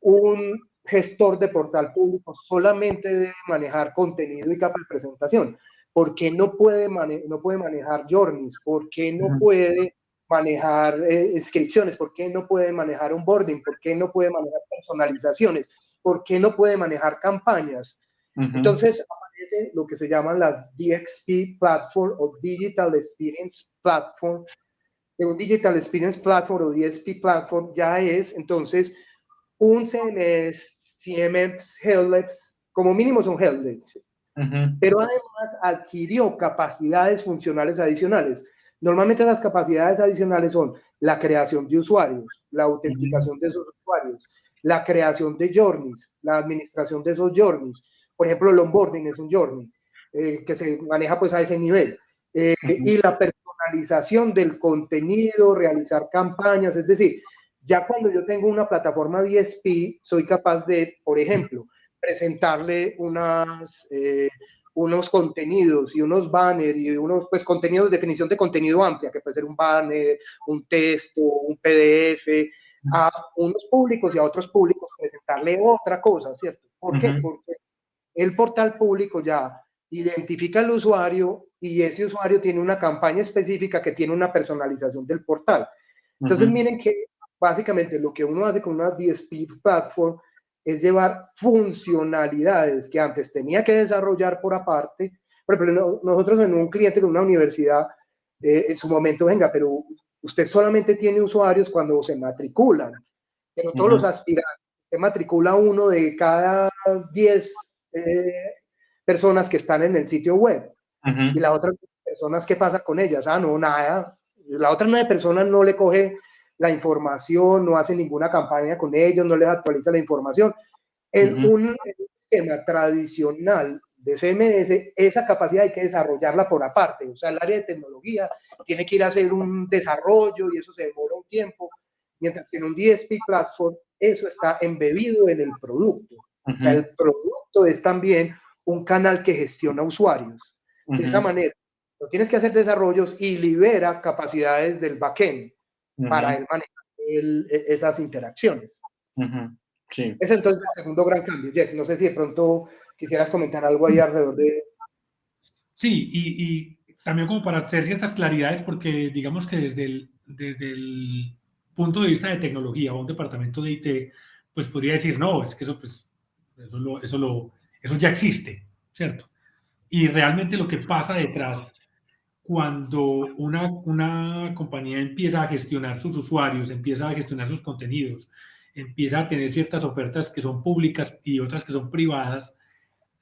un gestor de portal público solamente debe manejar contenido y capa de presentación? ¿Por qué no puede manejar journeys? ¿Por qué no puede manejar inscripciones? ¿Por qué no puede manejar onboarding? ¿Por qué no puede manejar personalizaciones? ¿Por qué no puede manejar campañas? Entonces aparece lo que se llaman las DXP Platform o Digital Experience Platform. Un Digital Experience Platform o DXP Platform ya es entonces un CMS headless, como mínimo son headless, pero además adquirió capacidades funcionales adicionales. Normalmente las capacidades adicionales son la creación de usuarios, la autenticación de esos usuarios, la creación de journeys, la administración de esos journeys. Por ejemplo, el onboarding es un journey que se maneja pues a ese nivel. Y la personalización del contenido, realizar campañas, es decir, ya cuando yo tengo una plataforma DSP, soy capaz de, por ejemplo, presentarle unos contenidos y unos banners y unos pues, contenidos, definición de contenido amplia, que puede ser un banner, un texto, un PDF, a unos públicos y a otros públicos presentarle otra cosa, ¿cierto? ¿Por qué? Porque el portal público ya identifica al usuario y ese usuario tiene una campaña específica que tiene una personalización del portal. Entonces, miren que básicamente lo que uno hace con una DSP platform es llevar funcionalidades que antes tenía que desarrollar por aparte. Por ejemplo, nosotros en un cliente con una universidad, en su momento, venga, pero usted solamente tiene usuarios cuando se matriculan, pero todos los aspirantes, se matricula uno de cada 10 personas que están en el sitio web. Y las otras personas, ¿qué pasa con ellas? Ah, no, nada. La otra 9 personas no le coge la información, no hace ninguna campaña con ellos, no les actualiza la información. En un esquema tradicional de CMS, esa capacidad hay que desarrollarla por aparte. O sea, el área de tecnología tiene que ir a hacer un desarrollo y eso se demora un tiempo, mientras que en un DSP Platform eso está embebido en el producto. O sea, el producto es también un canal que gestiona usuarios. De esa manera, no tienes que hacer desarrollos y libera capacidades del backend para el manejar esas interacciones. Sí. Es entonces el segundo gran cambio. Jeff, no sé si de pronto quisieras comentar algo ahí alrededor de... Sí, y también como para hacer ciertas claridades, porque digamos que desde el punto de vista de tecnología o un departamento de IT, pues podría decir, no, es que eso, pues, eso ya existe, ¿cierto? Y realmente lo que pasa detrás cuando una compañía empieza a gestionar sus usuarios, empieza a gestionar sus contenidos, empieza a tener ciertas ofertas que son públicas y otras que son privadas,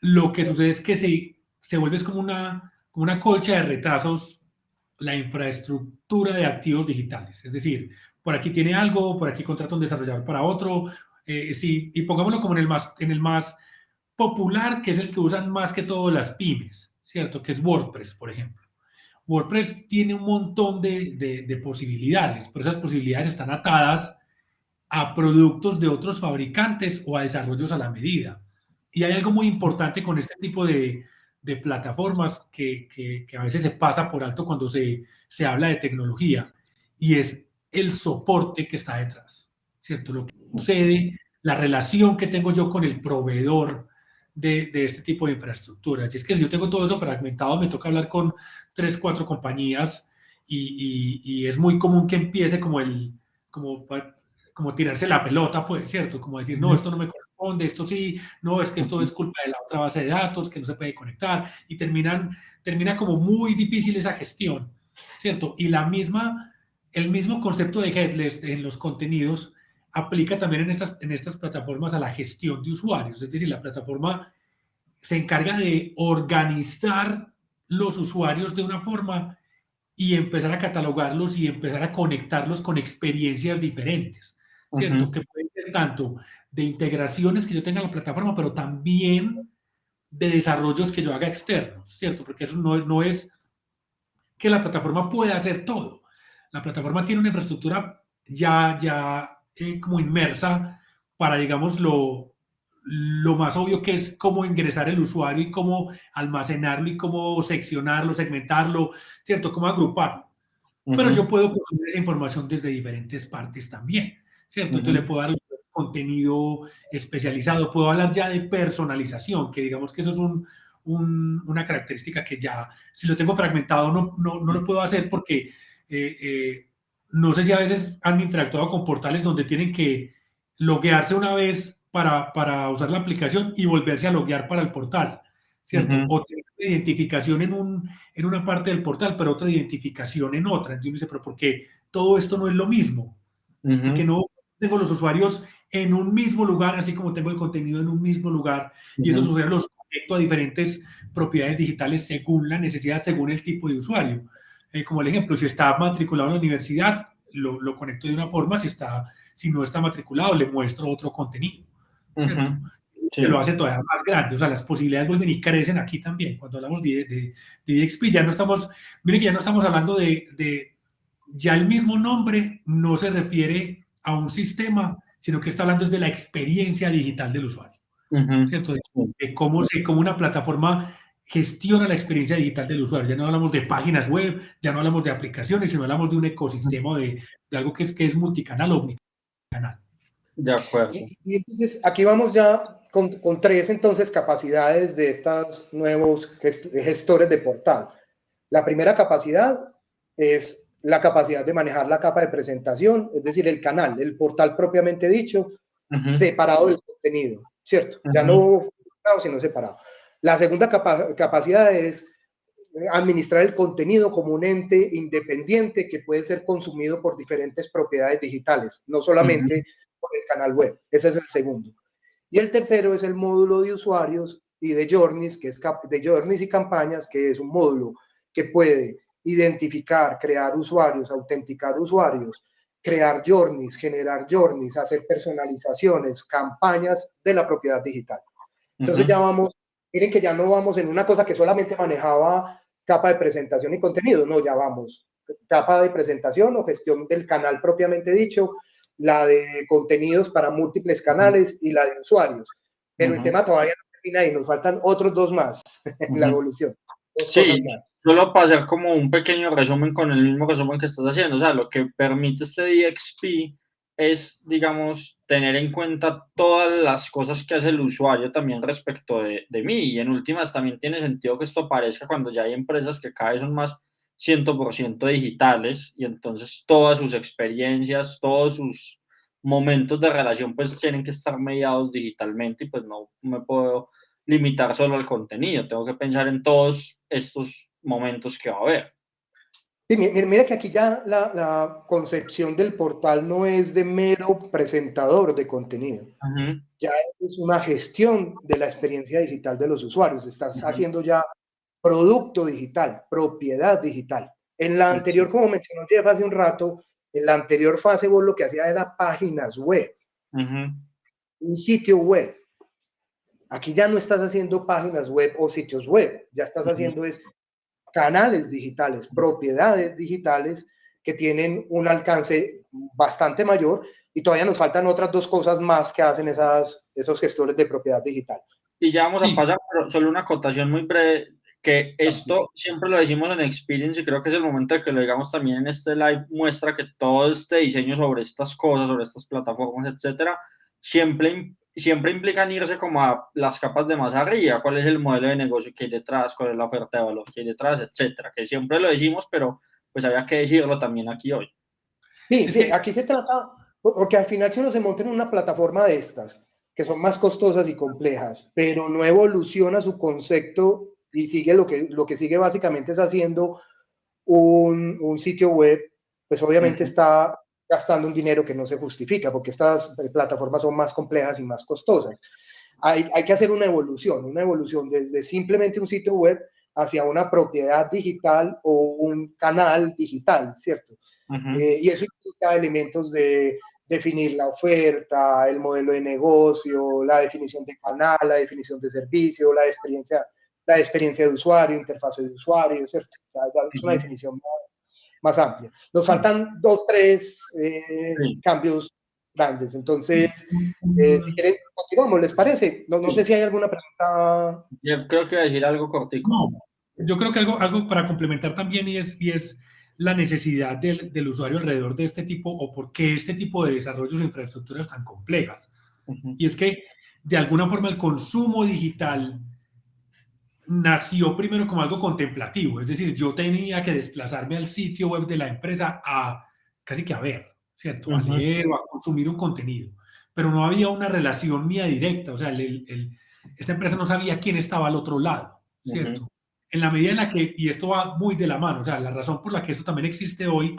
lo que sucede es que se vuelve como una colcha de retazos la infraestructura de activos digitales. Es decir, por aquí tiene algo, por aquí contrata un desarrollador para otro, sí, y pongámoslo como en el más popular, que es el que usan más que todo las pymes, ¿cierto? Que es WordPress, por ejemplo. WordPress tiene un montón de posibilidades, pero esas posibilidades están atadas a productos de otros fabricantes o a desarrollos a la medida. Y hay algo muy importante con este tipo de plataformas que a veces se pasa por alto cuando se habla de tecnología, y es el soporte que está detrás, ¿cierto? Lo que sucede, la relación que tengo yo con el proveedor de este tipo de infraestructura. Así es que si yo tengo todo eso fragmentado, me toca hablar con 3, 4 compañías y es muy común que empiece como tirarse la pelota, pues, ¿cierto? Como decir, no, esto no me corresponde, esto sí, no, es que esto es culpa de la otra base de datos, que no se puede conectar, y termina como muy difícil esa gestión, ¿cierto? Y el mismo concepto de headless en los contenidos aplica también en estas plataformas a la gestión de usuarios, es decir, la plataforma se encarga de organizar los usuarios de una forma y empezar a catalogarlos y empezar a conectarlos con experiencias diferentes, ¿cierto? Que pueden ser tanto de integraciones que yo tenga en la plataforma, pero también de desarrollos que yo haga externos, ¿cierto? Porque eso no es que la plataforma pueda hacer todo. La plataforma tiene una infraestructura ya como inmersa para, digamos, lo más obvio, que es cómo ingresar el usuario y cómo almacenarlo y cómo seccionarlo, segmentarlo, ¿cierto? Cómo agruparlo. Pero yo puedo consumir esa información desde diferentes partes también, ¿cierto? Entonces le puedo dar los contenido especializado, puedo hablar ya de personalización, que digamos que eso es una característica que ya, si lo tengo fragmentado, no lo puedo hacer porque no sé si a veces han interactuado con portales donde tienen que loguearse una vez para usar la aplicación y volverse a loguear para el portal, ¿cierto? O tener una identificación en una parte del portal, pero otra identificación en otra. Entonces dice, pero ¿por qué todo esto no es lo mismo? Porque no tengo los usuarios en un mismo lugar, así como tengo el contenido en un mismo lugar, y esos usuarios los conecto a diferentes propiedades digitales según la necesidad, según el tipo de usuario. Como el ejemplo, si está matriculado en la universidad, lo conecto de una forma, si no está matriculado, le muestro otro contenido, ¿cierto? Sí. Que lo hace todavía más grande, o sea, las posibilidades vuelven y crecen aquí también. Cuando hablamos de DXP, ya no estamos, miren que ya no estamos hablando ya el mismo nombre no se refiere a un sistema, sino que está hablando de la experiencia digital del usuario, ¿cierto? De cómo una plataforma gestiona la experiencia digital del usuario. Ya no hablamos de páginas web, ya no hablamos de aplicaciones, sino hablamos de un ecosistema de algo que es multicanal o omnicanal. De acuerdo. Y entonces aquí vamos ya con tres entonces capacidades de estos nuevos gestores de portal. La primera capacidad es la capacidad de manejar la capa de presentación, es decir, el canal, el portal propiamente dicho, separado del contenido, ¿cierto? Ya no sino separado. La segunda capacidad es administrar el contenido como un ente independiente que puede ser consumido por diferentes propiedades digitales, no solamente por el canal web. Ese es el segundo. Y el tercero es el módulo de usuarios y de journeys, que es de journeys y campañas, que es un módulo que puede identificar, crear usuarios, autenticar usuarios, crear journeys, generar journeys, hacer personalizaciones, campañas de la propiedad digital. Entonces ya vamos, miren que ya no vamos en una cosa que solamente manejaba capa de presentación y contenido, no, ya vamos, capa de presentación o gestión del canal propiamente dicho, la de contenidos para múltiples canales y la de usuarios. Pero el tema todavía no termina y nos faltan otros dos más en la evolución. Sí, solo para hacer como un pequeño resumen con el mismo resumen que estás haciendo, o sea, lo que permite este DXP es, digamos, tener en cuenta todas las cosas que hace el usuario también respecto de mí, y en últimas también tiene sentido que esto aparezca cuando ya hay empresas que cada vez son más 100% digitales, y entonces todas sus experiencias, todos sus momentos de relación pues tienen que estar mediados digitalmente, y pues no me puedo limitar solo al contenido, tengo que pensar en todos estos momentos que va a haber. Sí, mira que aquí ya la concepción del portal no es de mero presentador de contenido, ya es una gestión de la experiencia digital de los usuarios, estás haciendo ya producto digital, propiedad digital. En la anterior, como mencionó Jeff hace un rato, en la anterior fase vos lo que hacía era páginas web, un sitio web. Aquí ya no estás haciendo páginas web o sitios web, ya estás haciendo es canales digitales, propiedades digitales que tienen un alcance bastante mayor, y todavía nos faltan otras dos cosas más que hacen esos gestores de propiedad digital. Y ya vamos a pasar, pero solo una acotación muy breve, que esto siempre lo decimos en Experience y creo que es el momento de que lo digamos también en este live, muestra que todo este diseño sobre estas cosas, sobre estas plataformas, etcétera, siempre implican irse como a las capas de más arriba, cuál es el modelo de negocio que hay detrás, cuál es la oferta de valor que hay detrás, etcétera, que siempre lo decimos, pero pues había que decirlo también aquí hoy. Sí, sí, aquí se trata, porque al final si uno se monta en una plataforma de estas, que son más costosas y complejas, pero no evoluciona su concepto y sigue lo que sigue básicamente es haciendo un sitio web, pues obviamente está gastando un dinero que no se justifica, porque estas plataformas son más complejas y más costosas. Hay que hacer una evolución desde simplemente un sitio web hacia una propiedad digital o un canal digital, ¿cierto? Y eso implica elementos de definir la oferta, el modelo de negocio, la definición de canal, la definición de servicio, la experiencia de usuario, interfase de usuario, ¿cierto? Es una definición más amplia. Nos faltan 2, 3 cambios grandes. Entonces, si quieren, continuamos, ¿les parece? No sé si hay alguna pregunta. Yo creo que voy a decir algo cortico. No, yo creo que algo para complementar también y es la necesidad del usuario alrededor de este tipo, o por qué este tipo de desarrollos de infraestructuras tan complejas. Y es que, de alguna forma, el consumo digital nació primero como algo contemplativo, es decir, yo tenía que desplazarme al sitio web de la empresa a casi que a ver, ¿cierto? A leer o a consumir un contenido, pero no había una relación mía directa, o sea, esta empresa no sabía quién estaba al otro lado, ¿cierto? En la medida en la que, y esto va muy de la mano, o sea, la razón por la que esto también existe hoy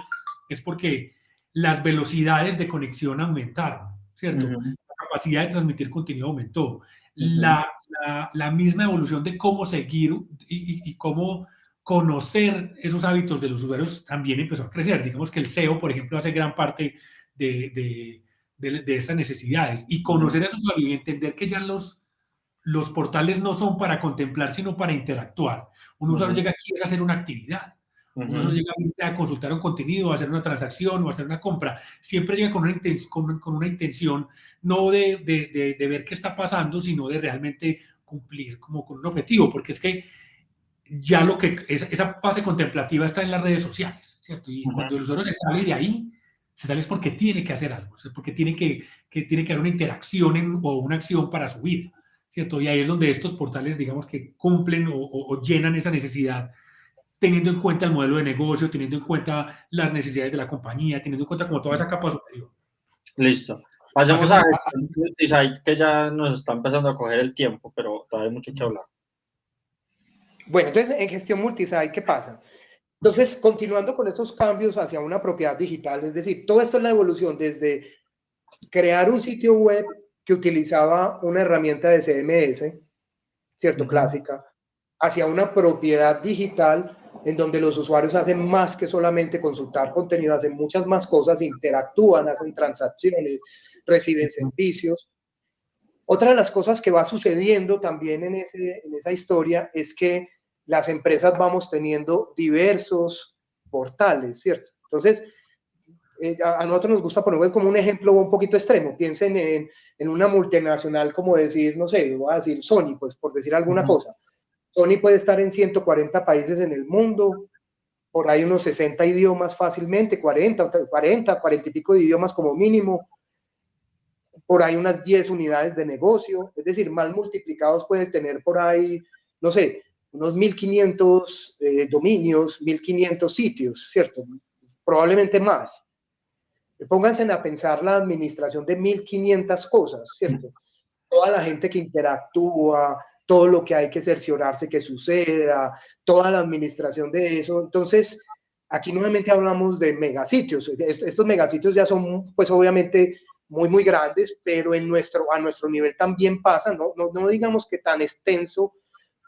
es porque las velocidades de conexión aumentaron, ¿cierto? La capacidad de transmitir contenido aumentó. La misma evolución de cómo seguir y cómo conocer esos hábitos de los usuarios también empezó a crecer. Digamos que el SEO, por ejemplo, hace gran parte de estas necesidades. Y conocer a esos usuarios y entender que ya los portales no son para contemplar, sino para interactuar. Un usuario llega aquí a hacer una actividad. Un usuario llega a consultar un contenido, a hacer una transacción o a hacer una compra. Siempre llega con una intención no de ver qué está pasando, sino de realmente cumplir como con un objetivo, porque es que ya esa fase contemplativa está en las redes sociales, ¿cierto? Y cuando el usuario se sale de ahí, se sale es porque tiene que hacer algo, porque tiene que haber una interacción o una acción para su vida, ¿cierto? Y ahí es donde estos portales, digamos, que cumplen o llenan esa necesidad, teniendo en cuenta el modelo de negocio, teniendo en cuenta las necesidades de la compañía, teniendo en cuenta como toda esa capa superior. Listo. Pasemos a Multisite, que ya nos está empezando a coger el tiempo, pero todavía hay mucho que hablar. Bueno, entonces en gestión multisite, ¿qué pasa? Entonces, continuando con esos cambios hacia una propiedad digital, es decir, todo esto es la evolución desde crear un sitio web que utilizaba una herramienta de CMS, ¿cierto? Clásica, hacia una propiedad digital en donde los usuarios hacen más que solamente consultar contenido, hacen muchas más cosas, interactúan, hacen transacciones, reciben servicios. Otra de las cosas que va sucediendo también en esa historia es que las empresas vamos teniendo diversos portales, ¿cierto? Entonces, a nosotros nos gusta poner como un ejemplo un poquito extremo. Piensen en una multinacional como decir, no sé, voy a decir Sony, pues por decir alguna cosa. Sony puede estar en 140 países en el mundo, por ahí unos 60 idiomas fácilmente, 40 y pico de idiomas como mínimo, por ahí unas 10 unidades de negocio, es decir, mal multiplicados puede tener por ahí, no sé, unos 1.500 dominios, 1.500 sitios, ¿cierto? Probablemente más. Pónganse a pensar la administración de 1.500 cosas, ¿cierto? Toda la gente que interactúa, todo lo que hay que cerciorarse que suceda, toda la administración de eso. Entonces, aquí nuevamente hablamos de megasitios. Estos megasitios ya son, pues obviamente, muy, muy grandes, pero a nuestro nivel también pasa, no digamos que tan extenso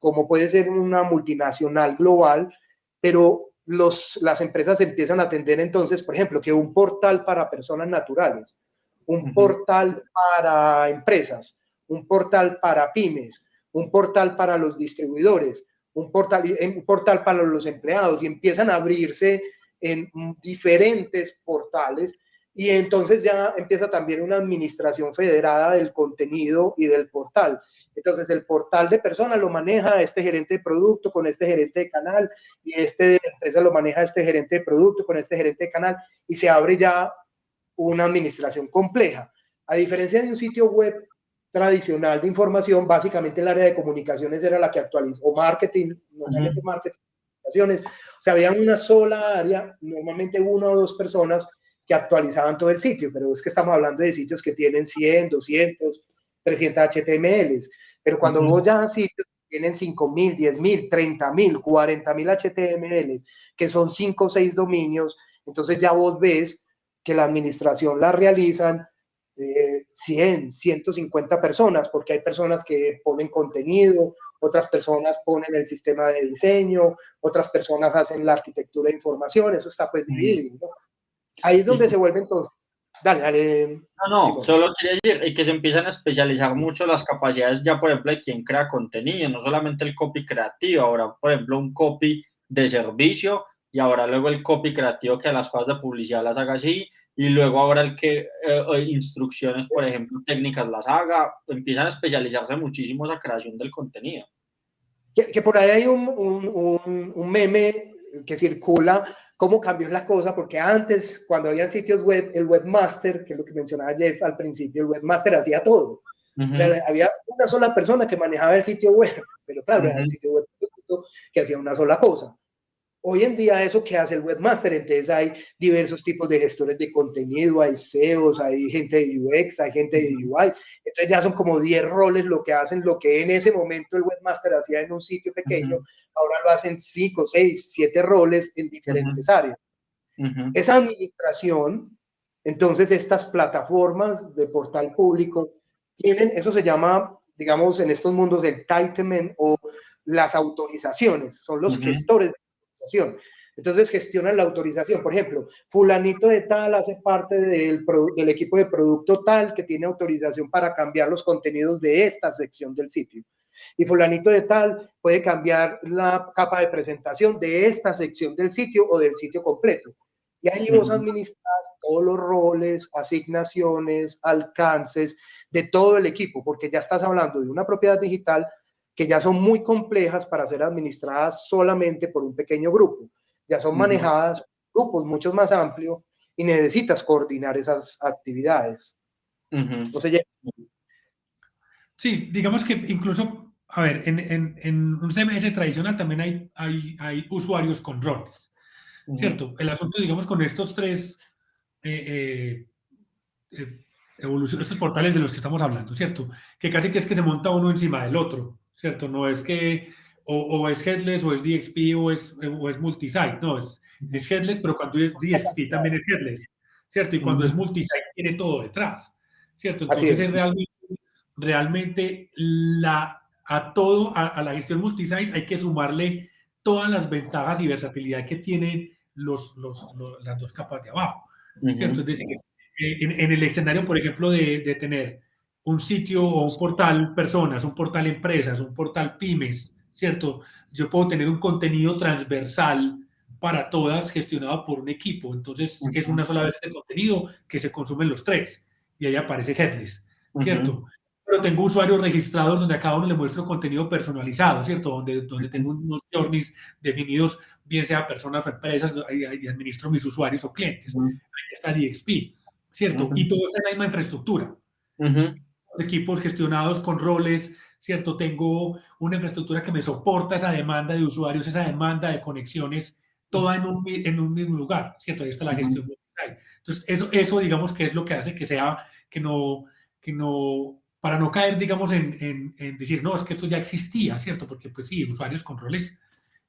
como puede ser una multinacional global, pero las empresas empiezan a atender entonces, por ejemplo, que un portal para personas naturales, un portal para empresas, un portal para pymes, un portal para los distribuidores, un portal para los empleados, y empiezan a abrirse en diferentes portales, y entonces ya empieza también una administración federada del contenido y del portal. Entonces el portal de personas lo maneja este gerente de producto con este gerente de canal, y este de empresa lo maneja este gerente de producto con este gerente de canal, y se abre ya una administración compleja. A diferencia de un sitio web tradicional de información, básicamente el área de comunicaciones era la que actualizó, o marketing, normalmente marketing, comunicaciones, o sea, había una sola área, normalmente una o dos personas que actualizaban todo el sitio, pero es que estamos hablando de sitios que tienen 100, 200, 300 HTMLs, pero cuando vos ya sitios tienen 5.000, 10.000, 30.000, 40.000 HTMLs, que son 5 o 6 dominios, entonces ya vos ves que la administración la realizan 100, 150 personas, porque hay personas que ponen contenido, otras personas ponen el sistema de diseño, otras personas hacen la arquitectura de información, eso está pues dividido, ¿no? Ahí es donde se vuelve entonces. Dale. No, solo quería decir que se empiezan a especializar mucho las capacidades ya, por ejemplo, de quien crea contenido, no solamente el copy creativo, ahora, por ejemplo, un copy de servicio, y ahora luego el copy creativo que a las cosas de publicidad las haga así, y luego ahora el que instrucciones, por ejemplo, técnicas las haga. Empiezan a especializarse muchísimo esa creación del contenido. Que por ahí hay un meme que circula cómo cambió la cosa, porque antes, cuando había sitios web, el webmaster, que es lo que mencionaba Jeff al principio, el webmaster hacía todo. O sea, había una sola persona que manejaba el sitio web, pero claro, era el sitio web que hacía una sola cosa. Hoy en día eso que hace el webmaster, entonces hay diversos tipos de gestores de contenido, hay SEOs, hay gente de UX, hay gente de UI, entonces ya son como 10 roles lo que hacen, lo que en ese momento el webmaster hacía en un sitio pequeño, ahora lo hacen 5, 6, 7 roles en diferentes áreas. Esa administración, entonces estas plataformas de portal público tienen, eso se llama, digamos, en estos mundos el entitlement o las autorizaciones, son los gestores de autorización. Entonces gestionan la autorización. Por ejemplo, fulanito de tal hace parte del equipo de producto tal que tiene autorización para cambiar los contenidos de esta sección del sitio. Y fulanito de tal puede cambiar la capa de presentación de esta sección del sitio o del sitio completo. Y ahí vos administras todos los roles, asignaciones, alcances de todo el equipo, porque ya estás hablando de una propiedad digital que ya son muy complejas para ser administradas solamente por un pequeño grupo. Ya son manejadas por grupos mucho más amplios y necesitas coordinar esas actividades. Entonces, sí, digamos que incluso, a ver, en un CMS tradicional también hay usuarios con roles, ¿cierto? El asunto, digamos, con estos tres estos portales de los que estamos hablando, ¿cierto? Que casi que es que se monta uno encima del otro, ¿cierto? No es que o es headless o es DXP o es multisite, no, es headless, pero cuando es DXP también es headless, ¿cierto? Y cuando es multisite tiene todo detrás, ¿cierto? Entonces es realmente a la gestión multisite hay que sumarle todas las ventajas y versatilidad que tienen las dos capas de abajo, ¿cierto? Es decir, en el escenario, por ejemplo, de tener un sitio o un portal personas, un portal empresas, un portal pymes, ¿cierto? Yo puedo tener un contenido transversal para todas gestionado por un equipo. Entonces, es una sola vez de contenido que se consumen los tres y ahí aparece headless, ¿cierto? Pero tengo usuarios registrados donde a cada uno le muestro contenido personalizado, ¿cierto? Donde tengo unos journeys definidos, bien sea personas o empresas, y administro mis usuarios o clientes. Ahí está DXP, ¿cierto? Y todo está en la misma infraestructura. Equipos gestionados con roles, ¿cierto? Tengo una infraestructura que me soporta esa demanda de usuarios, esa demanda de conexiones, toda en un mismo lugar, ¿cierto? Ahí está la gestión. Entonces, eso digamos que es lo que hace que sea, que no, para no caer, digamos, en decir, no, es que esto ya existía, ¿cierto? Porque, pues sí, usuarios con roles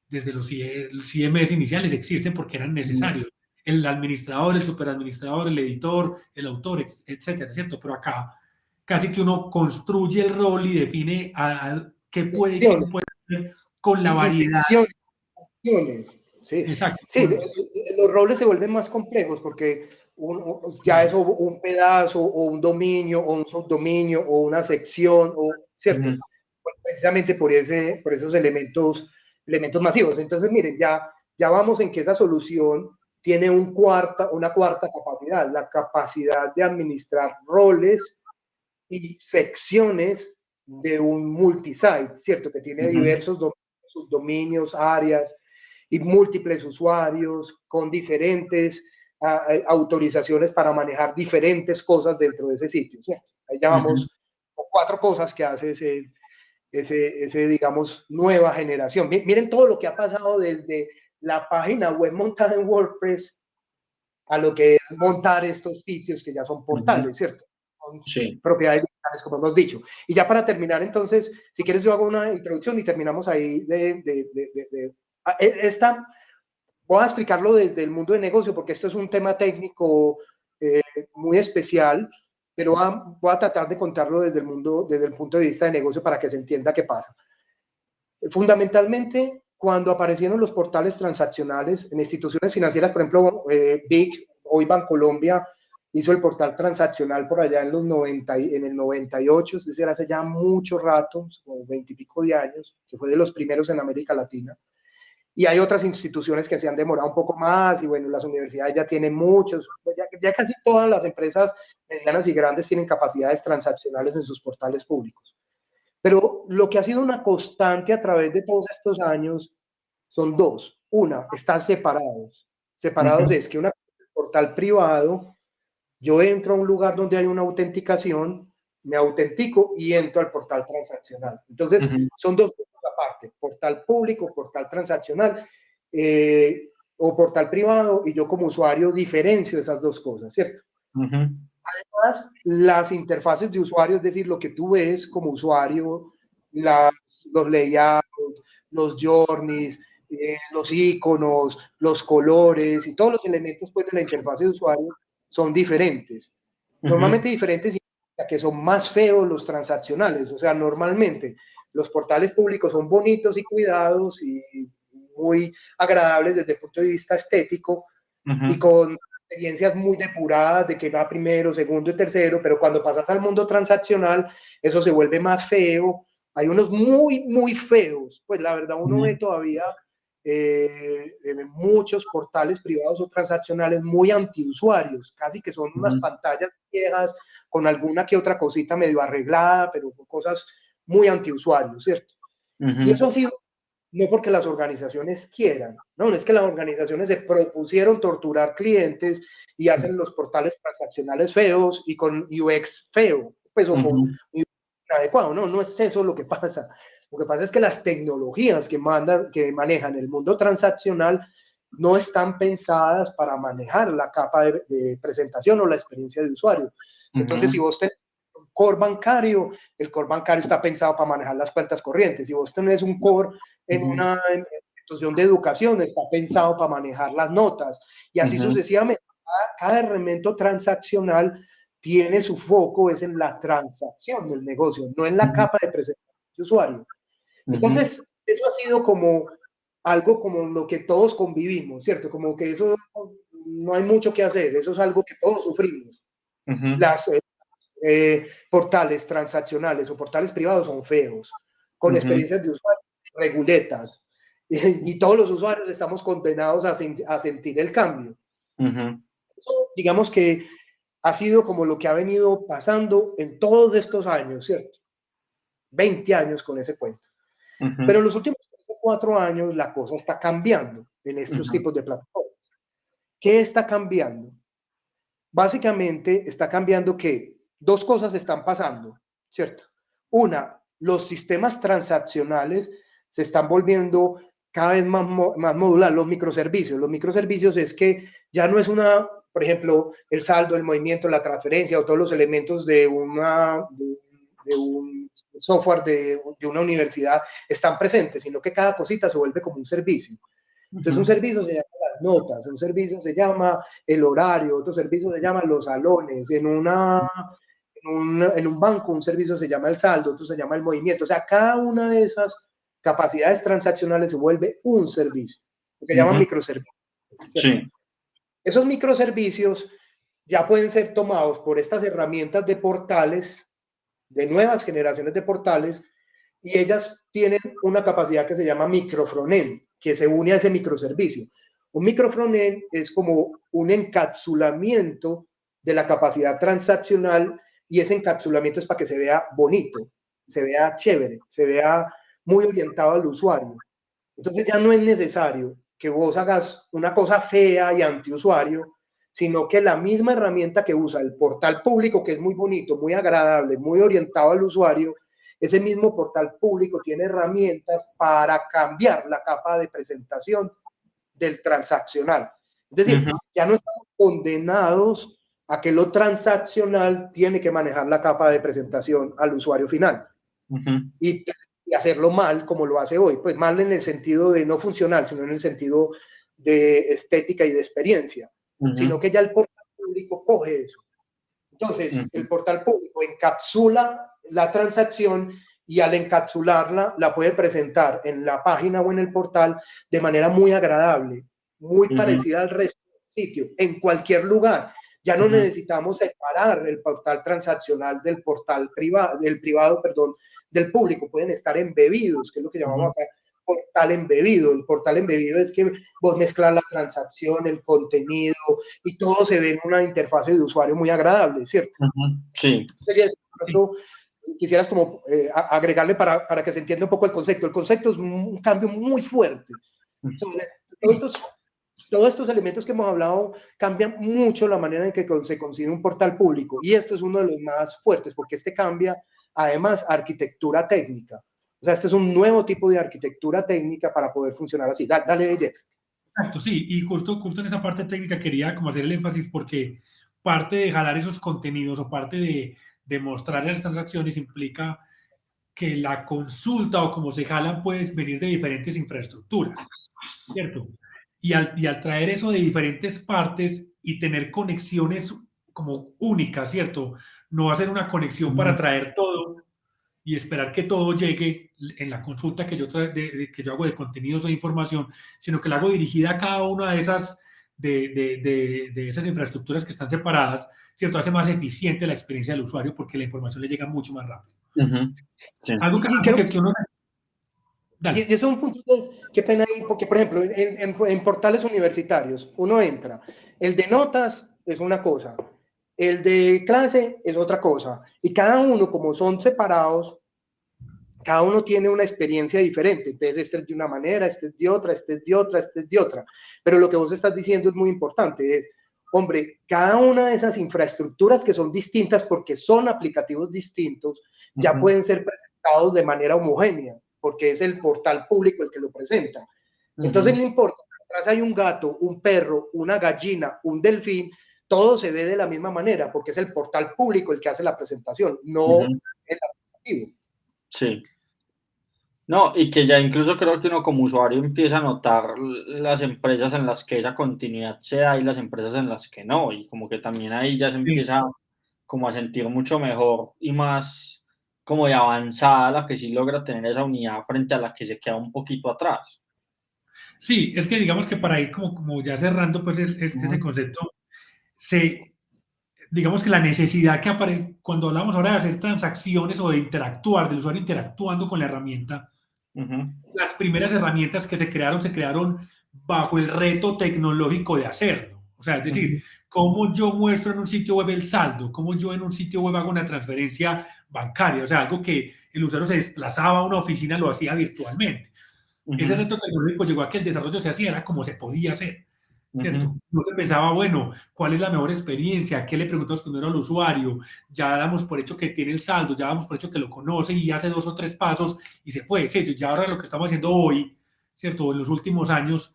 desde los CMS iniciales existen porque eran necesarios. El administrador, el superadministrador, el editor, el autor, etcétera, ¿cierto? Pero acá casi que uno construye el rol y define qué puede y qué no puede hacer con la variedad. Sí. Exacto. Sí, los roles se vuelven más complejos porque ya es un pedazo o un dominio o un subdominio o una sección, ¿cierto? Pues precisamente por esos elementos masivos. Entonces, miren, ya vamos en que esa solución tiene una cuarta capacidad, la capacidad de administrar roles y secciones de un multisite, ¿cierto? Que tiene diversos subdominios, áreas y múltiples usuarios con diferentes autorizaciones para manejar diferentes cosas dentro de ese sitio, ¿cierto? Ahí ya vamos con 4 cosas que hace ese, digamos, nueva generación. Miren todo lo que ha pasado desde la página web montada en WordPress a lo que es montar estos sitios que ya son portales, ¿cierto? Son propiedades digitales, como hemos dicho. Y ya para terminar, entonces, si quieres yo hago una introducción y terminamos ahí voy a explicarlo desde el mundo de negocio, porque esto es un tema técnico muy especial, pero voy a tratar de contarlo desde el punto de vista de negocio para que se entienda qué pasa. Fundamentalmente, cuando aparecieron los portales transaccionales en instituciones financieras, por ejemplo, BIC, hoy Bancolombia, hizo el portal transaccional por allá en el 98, es decir, hace ya mucho rato, como 20 y pico de años, que fue de los primeros en América Latina. Y hay otras instituciones que se han demorado un poco más, y bueno, las universidades ya tienen muchos, ya casi todas las empresas medianas y grandes tienen capacidades transaccionales en sus portales públicos. Pero lo que ha sido una constante a través de todos estos años son dos. Una, están separados. separados es que un portal privado, yo entro a un lugar donde hay una autenticación, me autentico y entro al portal transaccional. Entonces, son dos cosas aparte, portal público, portal transaccional o portal privado, y yo como usuario diferencio esas dos cosas, ¿cierto? Además, las interfaces de usuario, es decir, lo que tú ves como usuario, los layouts, los journeys, los iconos, los colores y todos los elementos pues, de la interfaz de usuario son diferentes. Normalmente diferentes significa que son más feos los transaccionales. O sea, normalmente los portales públicos son bonitos y cuidados y muy agradables desde el punto de vista estético y con experiencias muy depuradas de que va primero, segundo y tercero, pero cuando pasas al mundo transaccional, eso se vuelve más feo. Hay unos muy, muy feos. Pues la verdad uno ve todavía muchos portales privados o transaccionales muy antiusuarios, casi que son unas pantallas viejas con alguna que otra cosita medio arreglada, pero con cosas muy antiusuarios, ¿cierto? Y eso ha sido no porque las organizaciones quieran, no, es que las organizaciones se propusieron torturar clientes y hacen los portales transaccionales feos y con UX feo, pues o con inadecuado, no es eso lo que pasa. Lo que pasa es que las tecnologías que manejan el mundo transaccional no están pensadas para manejar la capa de presentación o la experiencia de usuario. Entonces, si vos tenés un core bancario, el core bancario está pensado para manejar las cuentas corrientes. Si vos tenés un core en una institución de educación, está pensado para manejar las notas y así sucesivamente. Cada elemento transaccional tiene su foco, es en la transacción del negocio, no en la capa de presentación de usuario. Entonces, eso ha sido como algo como lo que todos convivimos, ¿cierto? Como que eso no hay mucho que hacer, eso es algo que todos sufrimos. Las portales transaccionales o portales privados son feos, con experiencias de usuario reguletas, y todos los usuarios estamos condenados a sentir el cambio. Eso, digamos que ha sido como lo que ha venido pasando en todos estos años, ¿cierto? 20 años con ese cuento. Pero en los últimos 4 años la cosa está cambiando en estos tipos de plataformas. ¿Qué está cambiando? Básicamente está cambiando que dos cosas están pasando, ¿cierto? Una, los sistemas transaccionales se están volviendo cada vez más modular, los microservicios. Los microservicios es que ya no es una, por ejemplo, el saldo, el movimiento, la transferencia o todos los elementos de un software de una universidad están presentes, sino que cada cosita se vuelve como un servicio. Entonces un servicio se llama las notas, un servicio se llama el horario, otro servicio se llama los salones, en un banco un servicio se llama el saldo, otro se llama el movimiento. O sea, cada una de esas capacidades transaccionales se vuelve un servicio, lo que llaman microservicios. Sí. Esos microservicios ya pueden ser tomados por estas herramientas de portales, de nuevas generaciones de portales, y ellas tienen una capacidad que se llama microfrontend, que se une a ese microservicio. Un microfrontend es como un encapsulamiento de la capacidad transaccional, y ese encapsulamiento es para que se vea bonito, se vea chévere, se vea muy orientado al usuario. Entonces ya no es necesario que vos hagas una cosa fea y antiusuario, sino que la misma herramienta que usa el portal público, que es muy bonito, muy agradable, muy orientado al usuario, ese mismo portal público tiene herramientas para cambiar la capa de presentación del transaccional. Es decir, ya no estamos condenados a que lo transaccional tiene que manejar la capa de presentación al usuario final. Y hacerlo mal como lo hace hoy. Pues mal en el sentido de no funcional, sino en el sentido de estética y de experiencia. Sino que ya el portal público coge eso. Entonces, el portal público encapsula la transacción y al encapsularla la puede presentar en la página o en el portal de manera muy agradable, muy parecida al resto del sitio, en cualquier lugar. Ya no necesitamos separar el portal transaccional del portal privado, del público. Pueden estar embebidos, que es lo que llamamos acá portal embebido. El portal embebido es que vos mezclas la transacción, el contenido y todo se ve en una interfaz de usuario muy agradable, ¿cierto? Sí. Quisieras como agregarle para que se entienda un poco el concepto. El concepto es un cambio muy fuerte. Todos estos Todos estos elementos que hemos hablado cambian mucho la manera en que se consigue un portal público, y esto es uno de los más fuertes, porque este cambia además arquitectura técnica. O sea, este es un nuevo tipo de arquitectura técnica para poder funcionar así. Dale, Jeff. Exacto, sí, y justo en esa parte técnica quería como hacer el énfasis, porque parte de jalar esos contenidos o parte de mostrar esas transacciones implica que la consulta o como se jalan puede venir de diferentes infraestructuras, ¿cierto? Y al traer eso de diferentes partes y tener conexiones como únicas, ¿cierto? No hacer una conexión para traer todo y esperar que todo llegue en la consulta que yo hago de contenidos o de información, sino que la hago dirigida a cada una de esas, de esas infraestructuras que están separadas, ¿cierto? Hace más eficiente la experiencia del usuario porque la información le llega mucho más rápido. Sí. Algo que uno... Dale. Y eso es un punto, qué pena ahí, porque por ejemplo, en portales universitarios, uno entra, el de notas es una cosa, el de clase es otra cosa, y cada uno, como son separados, cada uno tiene una experiencia diferente. Entonces, este es de una manera, este es de otra, este es de otra, este es de otra. Pero lo que vos estás diciendo es muy importante, es, hombre, cada una de esas infraestructuras que son distintas porque son aplicativos distintos, ya pueden ser presentados de manera homogénea, porque es el portal público el que lo presenta. Entonces, no importa, atrás hay un gato, un perro, una gallina, un delfín, todo se ve de la misma manera, porque es el portal público el que hace la presentación, no el aplicativo. Sí. No, y que ya incluso creo que uno como usuario empieza a notar las empresas en las que esa continuidad se da y las empresas en las que no, y como que también ahí ya se empieza como a sentir mucho mejor y más como de avanzada la que sí logra tener esa unidad frente a la que se queda un poquito atrás. Sí, es que digamos que para ir como ya cerrando pues ese concepto, digamos que la necesidad que aparece cuando hablamos ahora de hacer transacciones o de interactuar, del usuario interactuando con la herramienta, las primeras herramientas que se crearon bajo el reto tecnológico de hacerlo. O sea, es decir, cómo yo muestro en un sitio web el saldo, cómo yo en un sitio web hago una transferencia bancaria, o sea, algo que el usuario se desplazaba a una oficina, lo hacía virtualmente. Ese reto tecnológico llegó a que el desarrollo se hacía, era como se podía hacer, ¿cierto? No se pensaba, bueno, ¿cuál es la mejor experiencia? ¿Qué le preguntamos primero al usuario? Ya damos por hecho que tiene el saldo, ya damos por hecho que lo conoce y hace 2 o 3 pasos y se fue, ¿cierto? Ya ahora lo que estamos haciendo hoy, ¿cierto? En los últimos años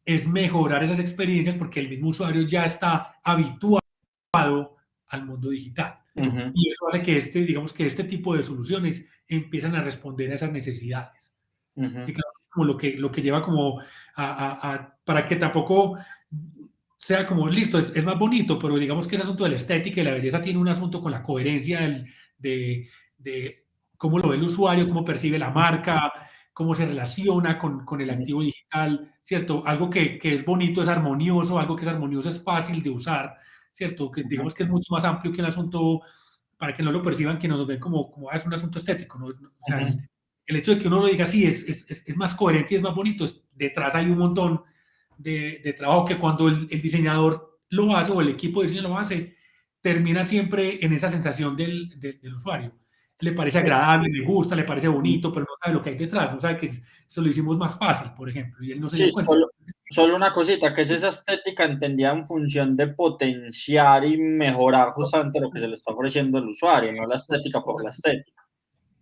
es mejorar esas experiencias porque el mismo usuario ya está habituado al mundo digital. Y eso hace que digamos que este tipo de soluciones empiezan a responder a esas necesidades. Que claro, como lo que lleva como para que tampoco sea como listo, es más bonito, pero digamos que ese asunto de la estética y la belleza tiene un asunto con la coherencia de cómo lo ve el usuario, cómo percibe la marca, cómo se relaciona con el activo digital, ¿cierto? Algo que es bonito es armonioso, algo que es armonioso es fácil de usar, ¿cierto? Que digamos que es mucho más amplio que un asunto, para que no lo perciban, que nos ven como es un asunto estético, ¿no? O sea, el hecho de que uno lo diga así es más coherente y es más bonito. Detrás hay un montón de trabajo que cuando el diseñador lo hace o el equipo de diseño lo hace, termina siempre en esa sensación del usuario. Le parece agradable, le gusta, le parece bonito, pero no sabe lo que hay detrás, no sabe que se lo hicimos más fácil, por ejemplo, y él no se dio cuenta. Solo una cosita, que es esa estética entendida en función de potenciar y mejorar justamente lo que se le está ofreciendo al usuario, no la estética por la estética.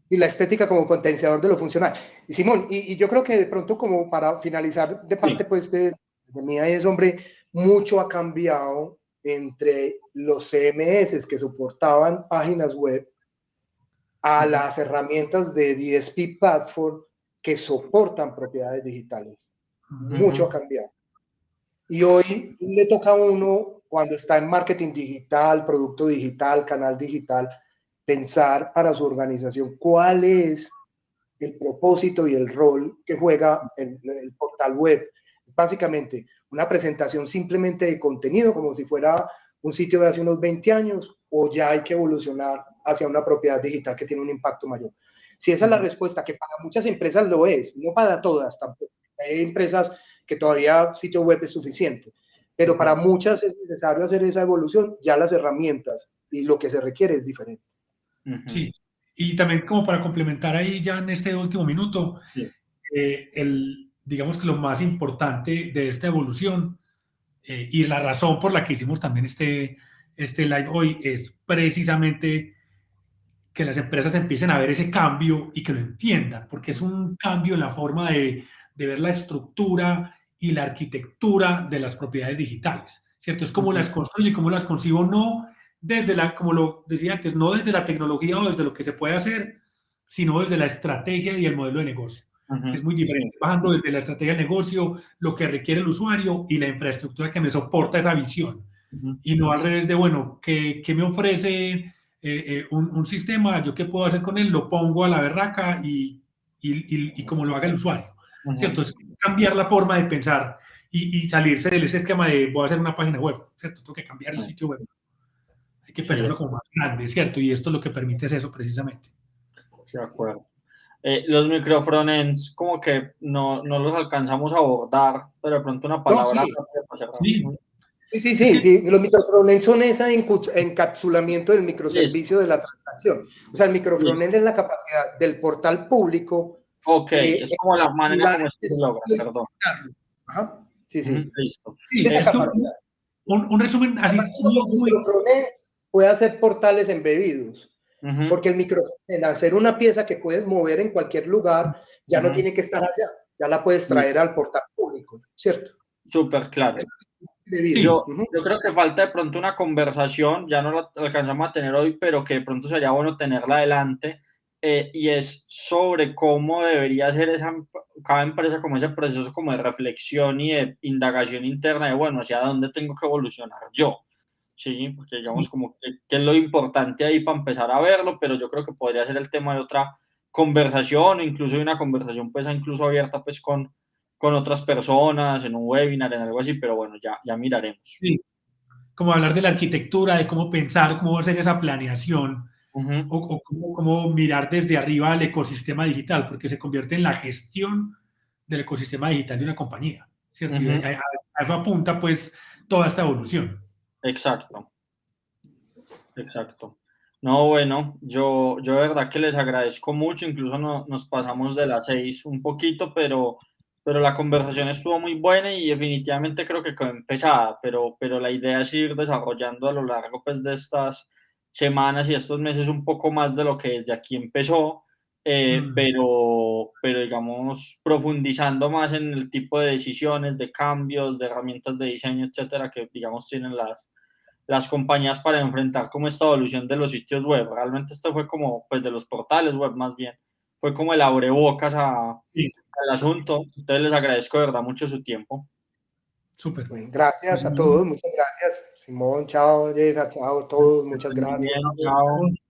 Y la estética como potenciador de lo funcional. Y Simón, y yo creo que de pronto como para finalizar de parte pues de mí es, hombre, mucho ha cambiado entre los CMS que soportaban páginas web a las herramientas de DSP Platform que soportan propiedades digitales. Mucho ha cambiado. Y hoy le toca a uno, cuando está en marketing digital, producto digital, canal digital, pensar para su organización cuál es el propósito y el rol que juega el portal web. Básicamente, una presentación simplemente de contenido, como si fuera un sitio de hace unos 20 años, o ya hay que evolucionar hacia una propiedad digital que tiene un impacto mayor. Si esa es la respuesta, que para muchas empresas lo es, no para todas tampoco. Hay empresas que todavía sitio web es suficiente, pero para muchas es necesario hacer esa evolución, ya las herramientas y lo que se requiere es diferente. Sí, y también como para complementar ahí ya en este último minuto, digamos que lo más importante de esta evolución Y la razón por la que hicimos también este live hoy es precisamente que las empresas empiecen a ver ese cambio y que lo entiendan, porque es un cambio en la forma de ver la estructura y la arquitectura de las propiedades digitales, ¿cierto? Es como las construyo y cómo las concibo, no desde como lo decía antes, no desde la tecnología o desde lo que se puede hacer, sino desde la estrategia y el modelo de negocio, que es muy diferente, bajando desde la estrategia de negocio, lo que requiere el usuario y la infraestructura que me soporta esa visión, y no al revés de, bueno, ¿qué me ofrece un sistema? ¿Yo qué puedo hacer con él? Lo pongo a la berraca y como lo haga el usuario, ¿cierto? Es cambiar la forma de pensar y salirse del esquema de voy a hacer una página web, ¿cierto? Tengo que cambiar el sitio web. Hay que pensarlo como más grande, ¿cierto? Y esto es lo que permite es eso precisamente. De acuerdo. Los microfrontends como que no los alcanzamos a abordar, pero de pronto una palabra. Sí. Los microfrontends son ese encapsulamiento del microservicio de la transacción. O sea, el microfrontend es la capacidad del portal público. Ok, es como la manera como se logra, perdón. Ajá. Listo. Sí, es que un resumen así. Microfrontends puede hacer portales embebidos. Porque el microfrontend, al ser una pieza que puedes mover en cualquier lugar, ya no tiene que estar allá. Ya la puedes traer al portal público, ¿cierto? Súper claro. Yo creo que falta de pronto una conversación, ya no la alcanzamos a tener hoy, pero que de pronto sería bueno tenerla adelante, y es sobre cómo debería ser cada empresa como ese proceso como de reflexión y de indagación interna de, bueno, hacia dónde tengo que evolucionar yo, ¿sí? Porque digamos como que es lo importante ahí para empezar a verlo, pero yo creo que podría ser el tema de otra conversación, incluso de una conversación pues incluso abierta pues con otras personas, en un webinar, en algo así, pero bueno, ya miraremos. Sí, como hablar de la arquitectura, de cómo pensar, cómo hacer esa planeación, o cómo mirar desde arriba el ecosistema digital, porque se convierte en la gestión del ecosistema digital de una compañía, ¿cierto? Y a eso apunta pues toda esta evolución. Exacto. No, bueno, yo de verdad que les agradezco mucho, incluso nos pasamos de las 6 un poquito, pero la conversación estuvo muy buena y definitivamente creo que quedó empezada, pero la idea es ir desarrollando a lo largo pues de estas semanas y estos meses un poco más de lo que desde aquí empezó, pero digamos profundizando más en el tipo de decisiones, de cambios, de herramientas de diseño, etcétera, que digamos tienen las compañías para enfrentar como esta evolución de los sitios web. Realmente esto fue como, pues de los portales web más bien, fue como el abrebocas al asunto. Entonces les agradezco de verdad mucho su tiempo. Súper. Bueno, gracias a todos, muchas gracias. Simón, chao, Jeff, chao a todos, muchas gracias. Bien, chao.